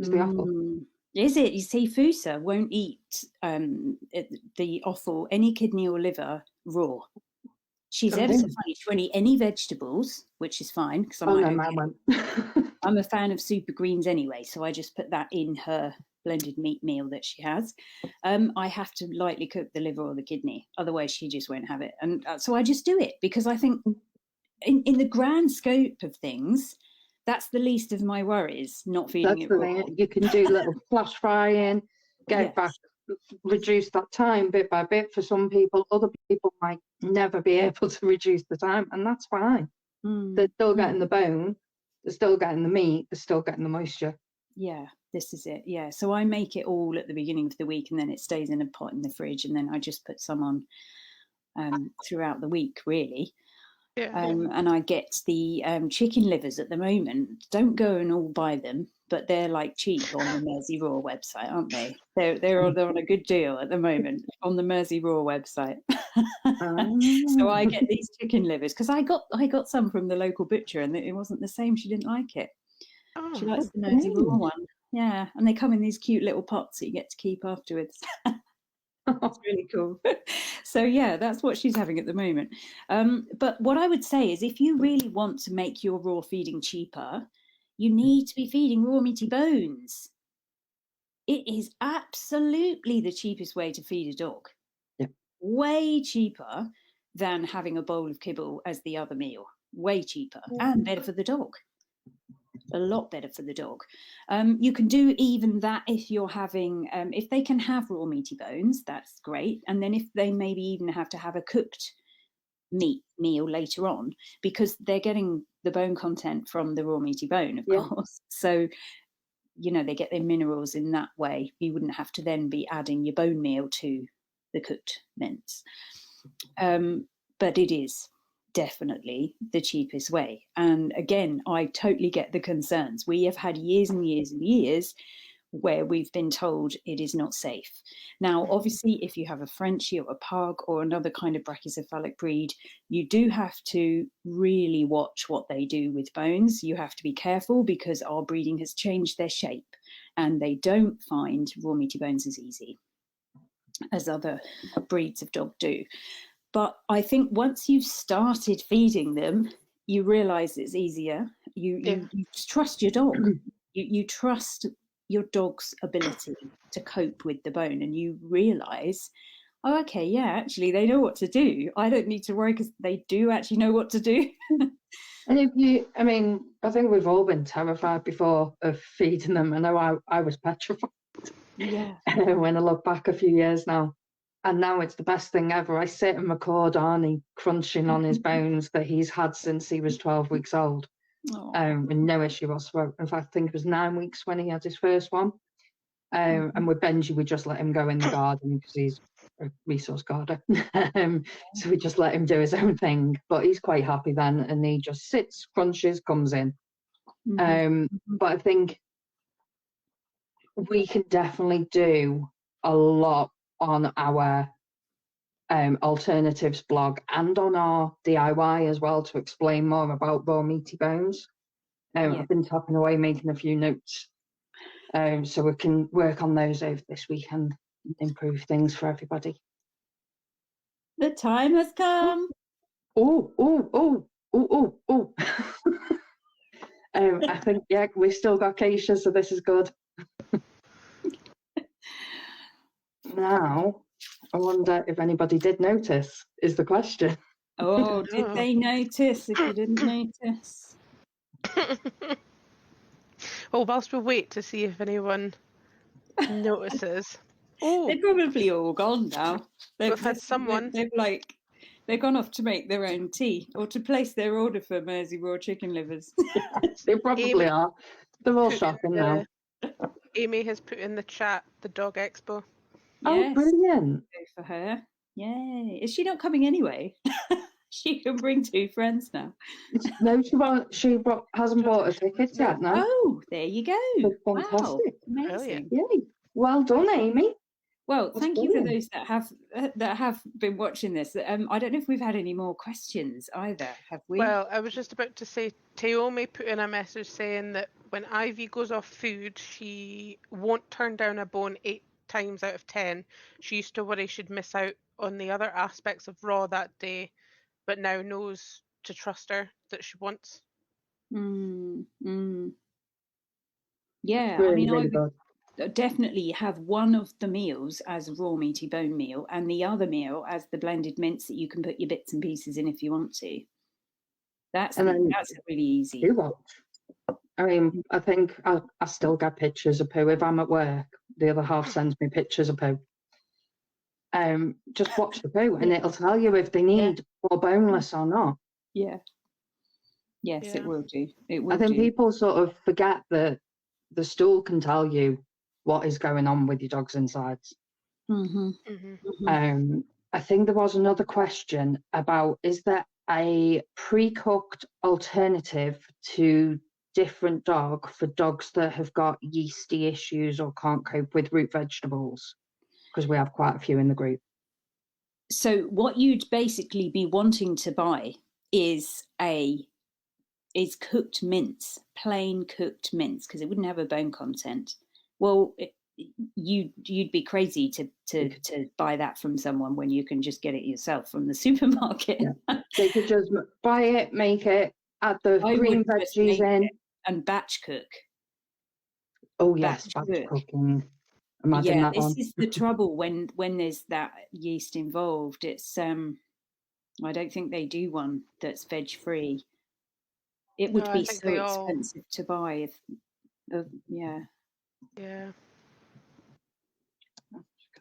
is the offal. Is it? You see, Fusa won't eat the offal, any kidney or liver, raw. She's ever so funny. She won't eat any vegetables, which is fine because I'm a fan of super greens anyway, so I just put that in her blended meat meal that she has. I have to lightly cook the liver or the kidney, otherwise she just won't have it. And so I just do it because I think in the grand scope of things, that's the least of my worries, not feeding it raw. You can do little flash frying, get back, reduce that time bit by bit for some people. Other people might never be able to reduce the time, and that's fine. They're still getting the bone, they're still getting the meat, they're still getting the moisture. Yeah, this is it. Yeah, so I make it all at the beginning of the week, and then it stays in a pot in the fridge, and then I just put some on throughout the week, really. And I get the chicken livers at the moment. Don't go and all buy them, but they're like cheap on the Mersey Raw website, aren't they? They're on a good deal at the moment on the Mersey Raw website. So I get these chicken livers because I got some from the local butcher, and it wasn't the same. She didn't like it. She likes the Mersey Raw one. Yeah, and they come in these cute little pots that you get to keep afterwards. That's really cool. So yeah, that's what she's having at the moment. But what I would say is, if you really want to make your raw feeding cheaper, you need to be feeding raw meaty bones. It is absolutely the cheapest way to feed a dog. Yeah. Way cheaper than having a bowl of kibble as the other meal. Way cheaper and better for the dog. A lot better for the dog. You can do even that if you're having, if they can have raw meaty bones, that's great. And then if they maybe even have to have a cooked meat meal later on, because they're getting the bone content from the raw meaty bone, of course. So, they get their minerals in that way. You wouldn't have to then be adding your bone meal to the cooked mince. But it is definitely the cheapest way. And again, I totally get the concerns. We have had years and years and years where we've been told it is not safe. Now, obviously, if you have a Frenchie or a Pug or another kind of brachycephalic breed, you do have to really watch what they do with bones. You have to be careful, because our breeding has changed their shape, and they don't find raw meaty bones as easy as other breeds of dog do. But I think once you've started feeding them, you realise it's easier. You trust your dog. You trust your dog's ability to cope with the bone, and you realise, oh, okay, yeah, actually they know what to do. I don't need to worry, because they do actually know what to do. And I think we've all been terrified before of feeding them. I know I was petrified. Yeah. When I look back a few years now, and now it's the best thing ever. I sit and record Arnie crunching on his bones that he's had since he was 12 weeks old. And no issue whatsoever. In fact, I think it was 9 weeks when he had his first one. And with Benji, we just let him go in the garden because he's a resource guarder. So we just let him do his own thing. But he's quite happy then, and he just sits, crunches, comes in. But I think we can definitely do a lot on our alternatives blog and on our DIY as well, to explain more about raw meaty bones. I've been tapping away, making a few notes, so we can work on those over this weekend and improve things for everybody. The time has come. I think, we've still got Keisha, so this is good. Now, I wonder if anybody did notice, is the question. Oh, did they notice? If you didn't notice. Well, whilst we wait to see if anyone notices. Oh, they're probably all gone now. We've had someone. They've gone off to make their own tea or to place their order for Mersey raw chicken livers. They probably are. They're all shopping now. Amy has put in the chat the dog expo. Yes. Oh, brilliant! Go for her. Yay! Is she not coming anyway? She can bring 2 friends now. No, she hasn't bought a ticket yet. No. Oh, there you go! Fantastic! Wow, amazing! Yay! Well done, Amy. Well, thank you for those that have been watching this. I don't know if we've had any more questions either. Have we? Well, I was just about to say, Taomi put in a message saying that when Ivy goes off food, she won't turn down a bone 8 times out of 10. She used to worry she'd miss out on the other aspects of raw that day, but now knows to trust her that she wants. Yeah, really, I would definitely have one of the meals as a raw meaty bone meal and the other meal as the blended mince that you can put your bits and pieces in if you want to. That's really easy. I think I still get pictures of poo if I'm at work. The other half sends me pictures of poo. Just watch the poo and it'll tell you if they need more boneless or not. Yeah. Yes, it will do. I think people sort of forget that the stool can tell you what is going on with your dog's insides. I think there was another question about, is there a pre-cooked alternative to different dog for dogs that have got yeasty issues or can't cope with root vegetables? Because we have quite a few in the group. So what you'd basically be wanting to buy is cooked mince, plain cooked mince, because it wouldn't have a bone content. Well, you'd be crazy to buy that from someone when you can just get it yourself from the supermarket. They could just buy it, make it, add the green veggies in, and batch cook. Oh yes, batch cooking. Imagine that this one. is the trouble when there's that yeast involved. It's I don't think they do one that's veg free. It would be so expensive to buy if. Yeah.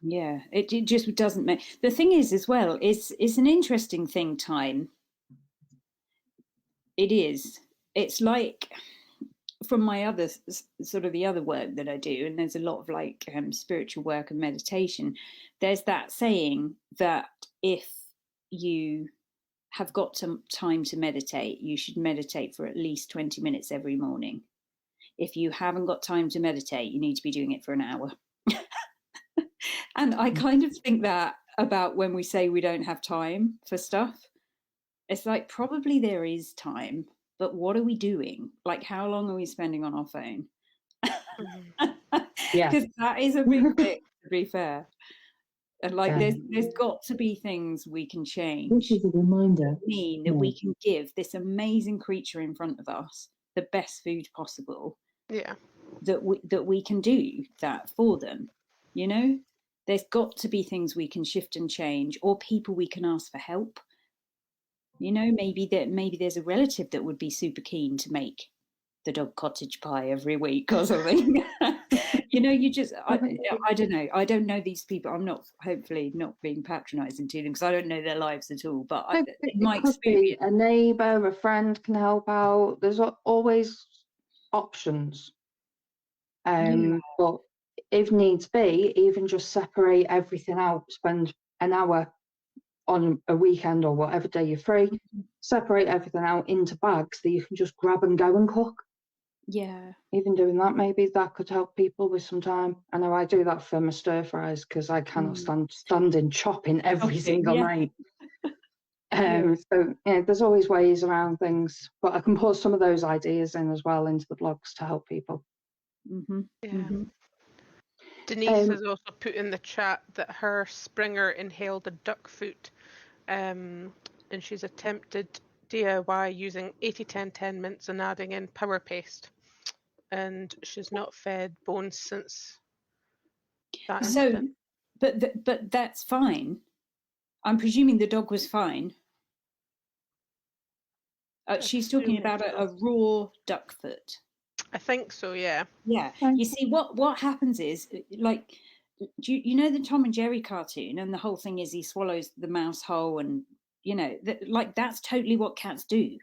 Yeah, it just doesn't make. The thing is, as well, it's an interesting thing. Time. It is. It's like, from my other sort of the other work that I do, and there's a lot of like spiritual work and meditation. There's that saying that if you have got some time to meditate, you should meditate for at least 20 minutes every morning. If you haven't got time to meditate, you need to be doing it for an hour. And I kind of think that about when we say we don't have time for stuff. It's like, probably there is time, but what are we doing? Like, how long are we spending on our phone? Yeah. Because that is a big thing, to be fair. And like, there's got to be things we can change. This is a reminder. Mean that we can give this amazing creature in front of us the best food possible. Yeah. That we can do that for them. You know, there's got to be things we can shift and change, or people we can ask for help. You know, maybe there's a relative that would be super keen to make the dog cottage pie every week or something. You know, you just, I don't know. I don't know these people. I'm not, hopefully not being patronising to them, because I don't know their lives at all. But my experience, a neighbour, a friend can help out. There's always options. But if needs be, even just separate everything out, spend an hour on a weekend or whatever day you're free, separate everything out into bags that you can just grab and go and cook. Yeah. Even doing that, maybe that could help people with some time. I know I do that for my stir fries, because I cannot stand in chopping every single night. So yeah, there's always ways around things, but I can put some of those ideas in as well into the blogs to help people. Denise has also put in the chat that her Springer inhaled a duck foot, and she's attempted DIY using 80-10-10 mints and adding in power paste, and she's not fed bones since that incident. But that's fine. I'm presuming the dog was fine. She's talking about a raw duck foot. I think so, yeah. Yeah. You see, what happens is, like, you know the Tom and Jerry cartoon, and the whole thing is he swallows the mouse whole, and, you know, like, that's totally what cats do.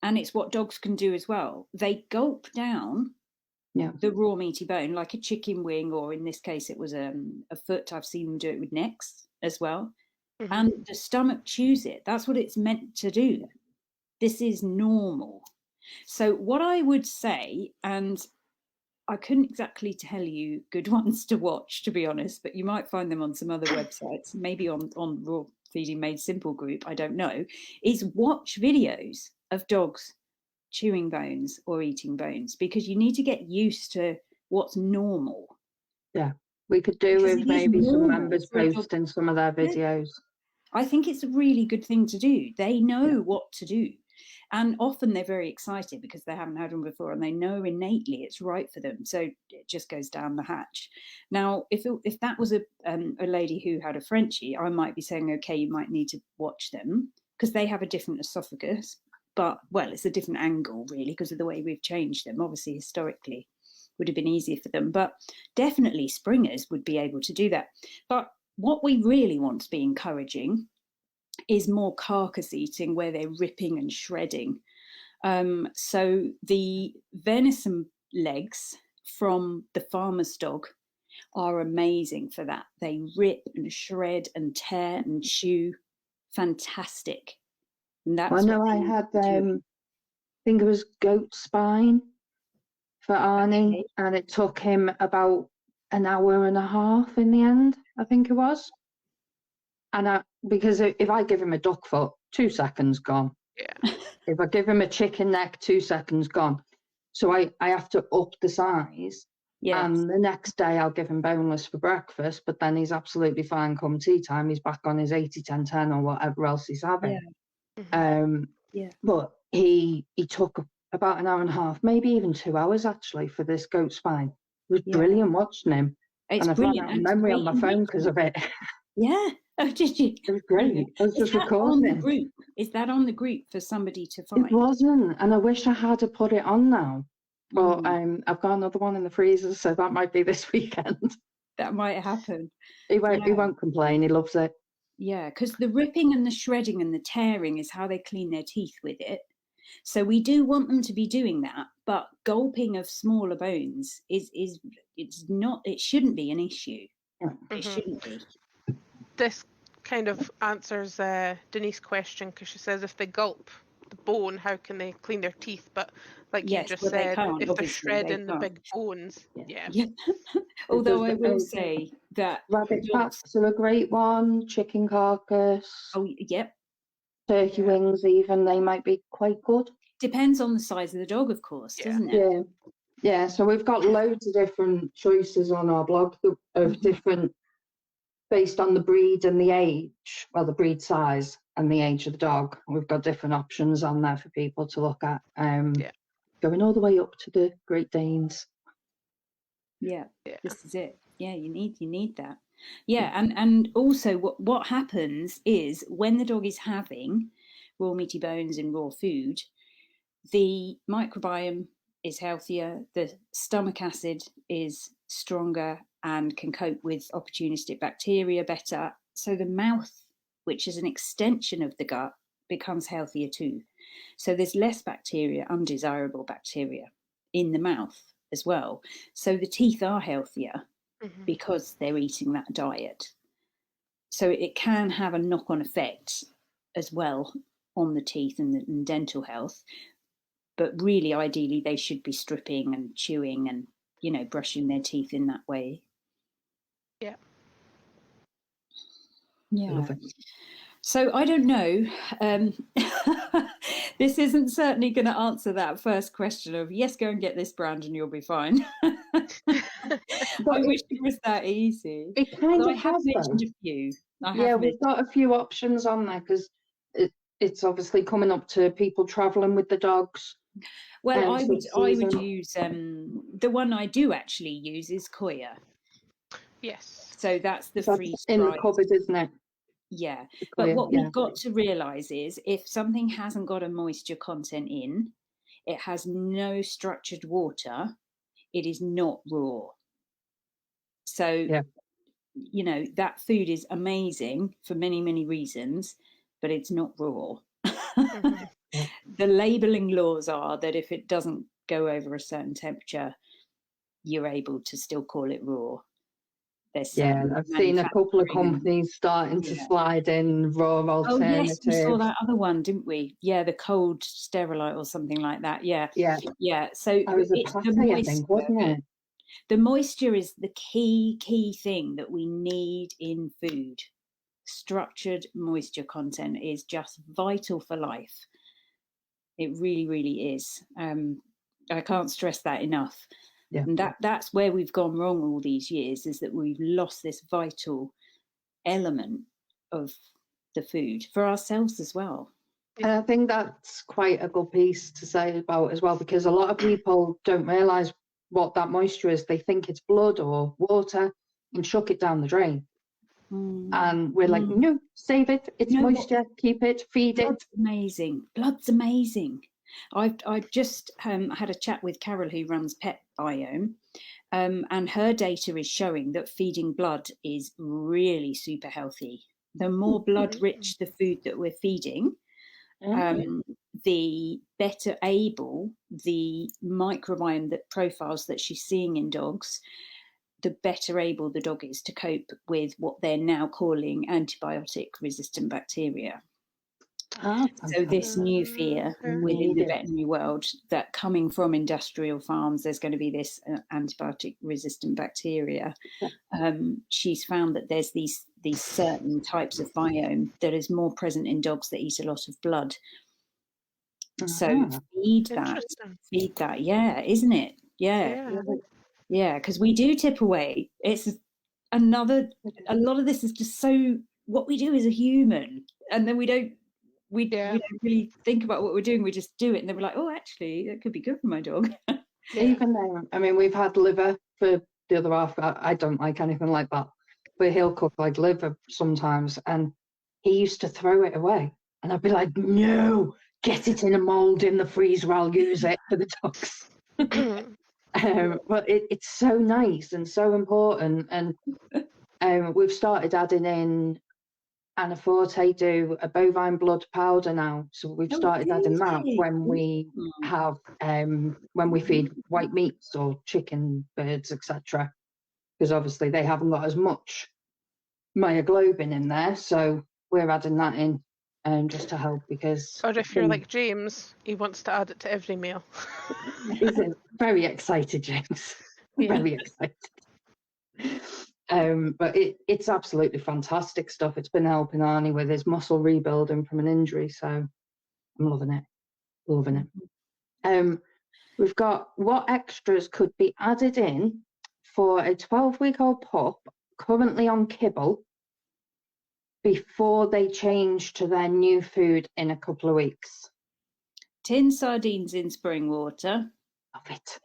And it's what dogs can do as well. They gulp down the raw meaty bone, like a chicken wing, or in this case, it was a foot. I've seen them do it with necks as well. And the stomach chews it. That's what it's meant to do. This is normal. So what I would say, and I couldn't exactly tell you good ones to watch, to be honest, but you might find them on some other websites, maybe on Raw Feeding Made Simple group, I don't know, is watch videos of dogs chewing bones or eating bones, because you need to get used to what's normal. Yeah, we could do with maybe some members posting some of their videos. I think it's a really good thing to do. They know what to do. And often they're very excited because they haven't had one before, and they know innately it's right for them. So it just goes down the hatch. Now, if that was a lady who had a Frenchie, I might be saying, okay, you might need to watch them, because they have a different esophagus. But, well, it's a different angle, really, because of the way we've changed them. Obviously, historically, would have been easier for them. But definitely Springers would be able to do that. But what we really want to be encouraging is more carcass eating, where they're ripping and shredding. So the venison legs from the farmer's dog are amazing for that. They rip and shred and tear and chew. Fantastic. And that's I know I had, I think it was goat spine for Arnie, and it took him about an hour and a half in the end, I think it was. And because if I give him a duck foot, 2 seconds gone. Yeah. If I give him a chicken neck, 2 seconds gone. So I have to up the size. Yes. And the next day I'll give him boneless for breakfast, but then he's absolutely fine come tea time. He's back on his 80-10-10 or whatever else he's having. Yeah. But he took about an hour and a half, maybe even 2 hours actually, for this goat spine. It was brilliant watching him. It's and I've run out of memory on my phone because of it. Yeah. Oh, did you? It was great. I was just recording. Is that on the group for somebody to find? It wasn't, and I wish I had to put it on now. But I've got another one in the freezer, so that might be this weekend. that might happen. He won't complain. He loves it. Yeah, because the ripping and the shredding and the tearing is how they clean their teeth with it. So we do want them to be doing that, but gulping of smaller bones it shouldn't be an issue. It shouldn't be. This kind of answers Denise's question, because she says if they gulp the bone, how can they clean their teeth? But like you just said, if they're shredding the big bones, yeah. Although I will say that rabbit backs are a great one, chicken carcass. Oh, yep. Turkey wings, even, they might be quite good. Depends on the size of the dog, of course, doesn't it? Yeah. So we've got loads of different choices on our blog of different, based on the breed and the age, well, the breed size and the age of the dog. We've got different options on there for people to look at. Going all the way up to the Great Danes. Yeah, this is it. Yeah, you need that. Yeah, and also what happens is when the dog is having raw meaty bones and raw food, the microbiome is healthier, the stomach acid is stronger and can cope with opportunistic bacteria better. So the mouth, which is an extension of the gut, becomes healthier too. So there's less bacteria, undesirable bacteria, in the mouth as well. So the teeth are healthier because they're eating that diet. So it can have a knock-on effect as well on the teeth and dental health. But really, ideally, they should be stripping and chewing and, brushing their teeth in that way. Yeah. Yeah. So I don't know. This isn't certainly going to answer that first question of, yes, go and get this brand and you'll be fine. I wish it was that easy. It kind of I have mentioned a few. We've got a few options on there because it's obviously coming up to people travelling with the dogs. Well, I would use the one I do actually use is Koya. Yes. So that's the freeze in the cupboard, isn't it? Yeah, but what we've got to realise is if something hasn't got a moisture content in, it has no structured water, it is not raw. So, that food is amazing for many, many reasons, but it's not raw. The labelling laws are that if it doesn't go over a certain temperature, you're able to still call it raw. I've seen a couple of companies starting to slide in raw alternatives. Oh yes, we saw that other one, didn't we? Yeah, the cold sterilite or something like that. Yeah. So it's the moisture, I think, wasn't it? The moisture is the key thing that we need in food. Structured moisture content is just vital for life. It really, really is. I can't stress that enough. Yeah. And that's where we've gone wrong all these years, is that we've lost this vital element of the food for ourselves as well. And I think that's quite a good piece to say about as well, because a lot of people don't realise what that moisture is. They think it's blood or water and chuck it down the drain. And we're like, no, save it. It's moisture. Keep it. Feed it. Amazing. Blood's amazing. I've just had a chat with Carol, who runs Pet Biome, and her data is showing that feeding blood is really super healthy. The more blood-rich the food that we're feeding, the better able the microbiome profiles that she's seeing in dogs, the better able the dog is to cope with what they're now calling antibiotic-resistant bacteria. So this new fear within the veterinary world that coming from industrial farms, there's going to be this antibiotic-resistant bacteria. She's found that there's these certain types of biome that is more present in dogs that eat a lot of blood. So feed that. Yeah, isn't it? Yeah, because we do tip away. It's a lot of this is just so, what we do as a human, and then we don't really think about what we're doing. We just do it, and then we're like, oh, actually, that could be good for my dog. Even then, I mean, we've had liver for the other half. I don't like anything like that, but he'll cook like liver sometimes, and he used to throw it away, and I'd be like, no, get it in a mould in the freezer. I'll use it for the dogs. But it's so nice and so important. And we've started adding in Anaforte do a bovine blood powder now. So we've started adding that when we have when we feed white meats or chicken, birds, etc. Because obviously they haven't got as much myoglobin in there, so we're adding that in just to help. Because Or if you're like James, he wants to add it to every meal. He's very excited, James. Yeah. Very excited. But it's absolutely fantastic stuff. It's been helping Arnie with his muscle rebuilding from an injury, so I'm loving it. Loving it. We've got what extras could be added in for a 12-week-old pup currently on kibble before they change to their new food in a couple of weeks. Tin sardines in spring water. Love it.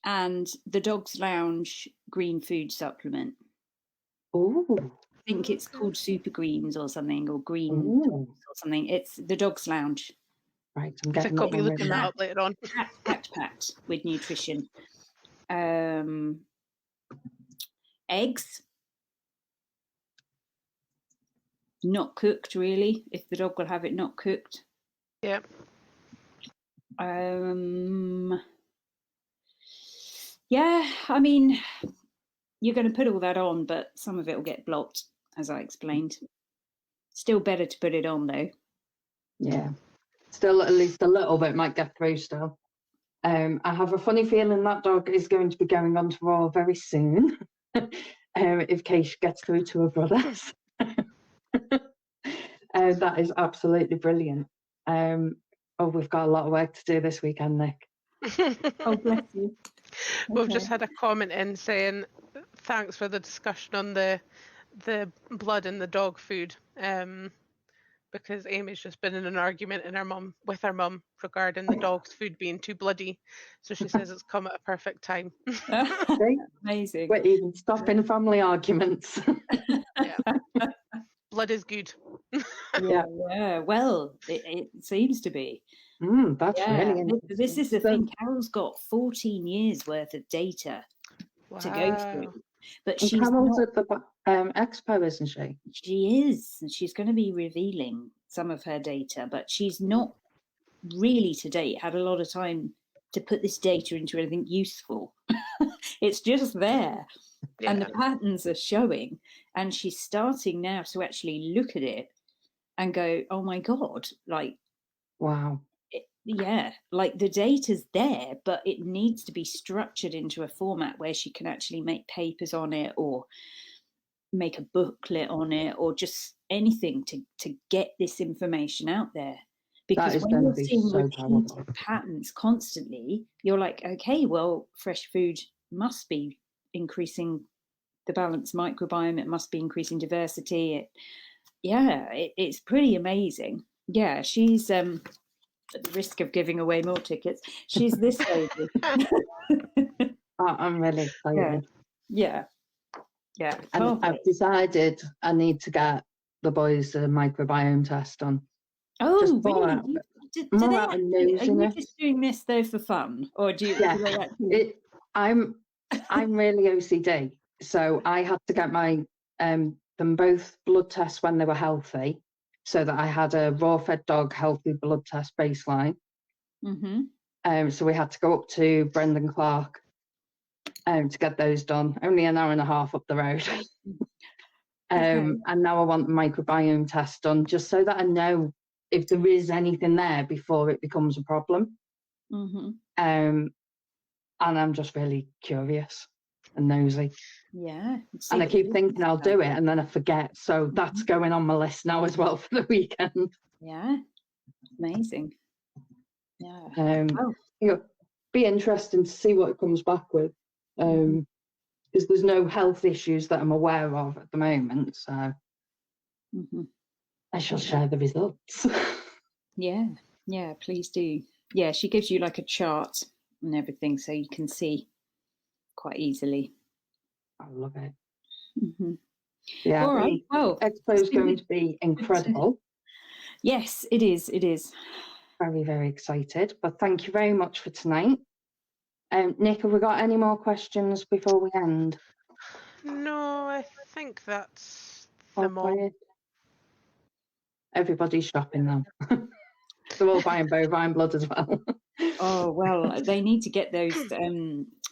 And the Dog's Lounge green food supplement. Ooh. I think it's called Super Greens or something, or Green Ooh. or something. It's the Dog's Lounge. Right, I'm I getting think I'll be looking that up later on. Packed with nutrition. Eggs. Not cooked, really, if the dog will have it not cooked. Yeah. Yeah, I mean, you're going to put all that on, but some of it will get blocked, as I explained. Still better to put it on, though. Yeah. Still, at least a little bit might get through still. I have a funny feeling that dog is going to be going on to Raw very soon, if Keish gets through to her brothers. That is absolutely brilliant. We've got a lot of work to do this weekend, Nick. Oh, bless you. We've just had a comment in saying thanks for the discussion on the blood in the dog food, because Amy's just been in an argument with her mum regarding the dog's food being too bloody. So she says it's come at a perfect time. Amazing. We're even stopping family arguments. Yeah. Blood is good. Yeah. Well, it seems to be. That's really interesting. This is the thing. Carol's got 14 years worth of data to go through, but she's Carol's not, at the expo, isn't she? She is, and she's going to be revealing some of her data, but she's not really to date had a lot of time to put this data into anything useful. It's just there. Yeah. And the patterns are showing, and she's starting now to actually look at it and go, oh my God, like, wow. Like the data's there, but it needs to be structured into a format where she can actually make papers on it or make a booklet on it or just anything to get this information out there. Because when you're seeing repeated patterns constantly, you're like, okay, well, fresh food must be increasing the balanced microbiome. It must be increasing diversity. It's pretty amazing. Yeah, she's at the risk of giving away more tickets. She's this lady. I'm really excited. Yeah. And I've decided I need to get the boys a microbiome test done. Oh, just really? Are you just doing this though for fun, or do you? Yeah, do they actually... I'm really OCD, so I had to get my them both blood tests when they were healthy, so that I had a raw-fed dog healthy blood test baseline. Mm-hmm. So we had to go up to Brendan Clark to get those done. Only an hour and a half up the road. And now I want the microbiome test done, just so that I know if there is anything there before it becomes a problem. Mm-hmm. And I'm just really curious and nosy. Yeah. And I keep thinking I'll do it and then I forget. So that's going on my list now as well for the weekend. Yeah. Amazing. Yeah. Be interesting to see what it comes back with. Because there's no health issues that I'm aware of at the moment. So I shall share the results. Yeah, please do. Yeah, she gives you like a chart and everything so you can see quite easily. I love it. Mm-hmm. Yeah. All right. Well, Expo's going to be incredible. Yes, it is. It is. Very, very excited. But thank you very much for tonight. Nick, have we got any more questions before we end? No, I think that's All them all. quiet? Everybody's shopping now. They're all buying bovine blood as well. Oh, well, they need to get those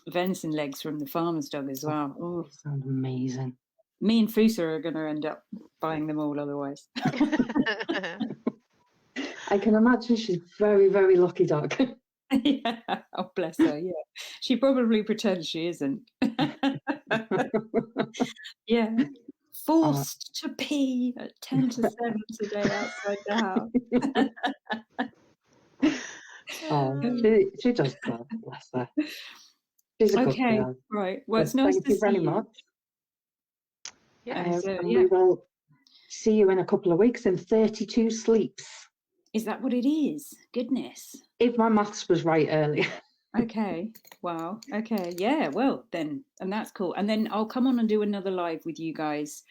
venison legs from the farmer's dog as well. Oh, Sounds amazing. me and Fusa are going to end up buying them all otherwise. I can imagine she's very, very lucky dog. Yeah. Oh, bless her. Yeah, she probably pretends she isn't. Yeah, forced to pee at 10 to 7 today outside the house. Oh, she does well, bless her. She's a good girl. Right. Well, it's nice Thank to you very see you. much. Yeah. And we will see you in a couple of weeks in 32 sleeps. Is that what it is? Goodness. If my maths was right earlier. Okay. Wow. Okay. Yeah. Well, then, and that's cool. And then I'll come on and do another live with you guys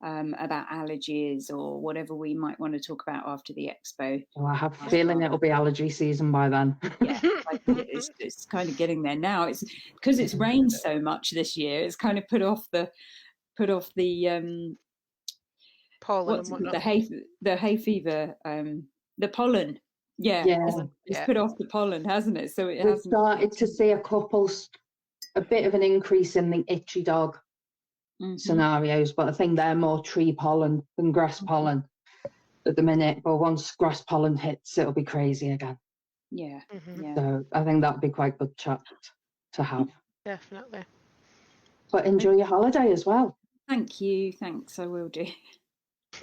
about allergies or whatever we might want to talk about after the expo. Well, I have a feeling it'll be allergy season by then. Yeah, it's kind of getting there now. It's because it's rained so much this year. It's kind of put off the pollen and whatnot. the hay fever, the pollen. Yeah. It's put off the pollen, hasn't it? So it We've started to see a bit of an increase in the itchy dog scenarios, but I think they're more tree pollen than grass pollen at the minute. But once grass pollen hits, it'll be crazy again. Yeah. Yeah. So I think that'd be quite good chat to have. Definitely. But enjoy your holiday as well. Thank you. Thanks. I will do.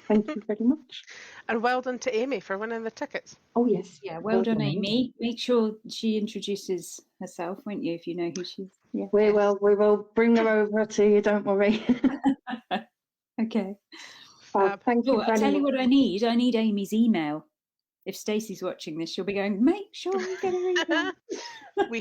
Thank you very much. And well done to Amy for winning the tickets. Oh, yes. Yeah, well done, Amy. Make sure she introduces herself, won't you, if you know who she is? Yeah. We will bring her over to you, don't worry. Okay. Thank you. I'll tell you what I need. I need Amy's email. If Stacey's watching this, she'll be going, make sure you get her email. We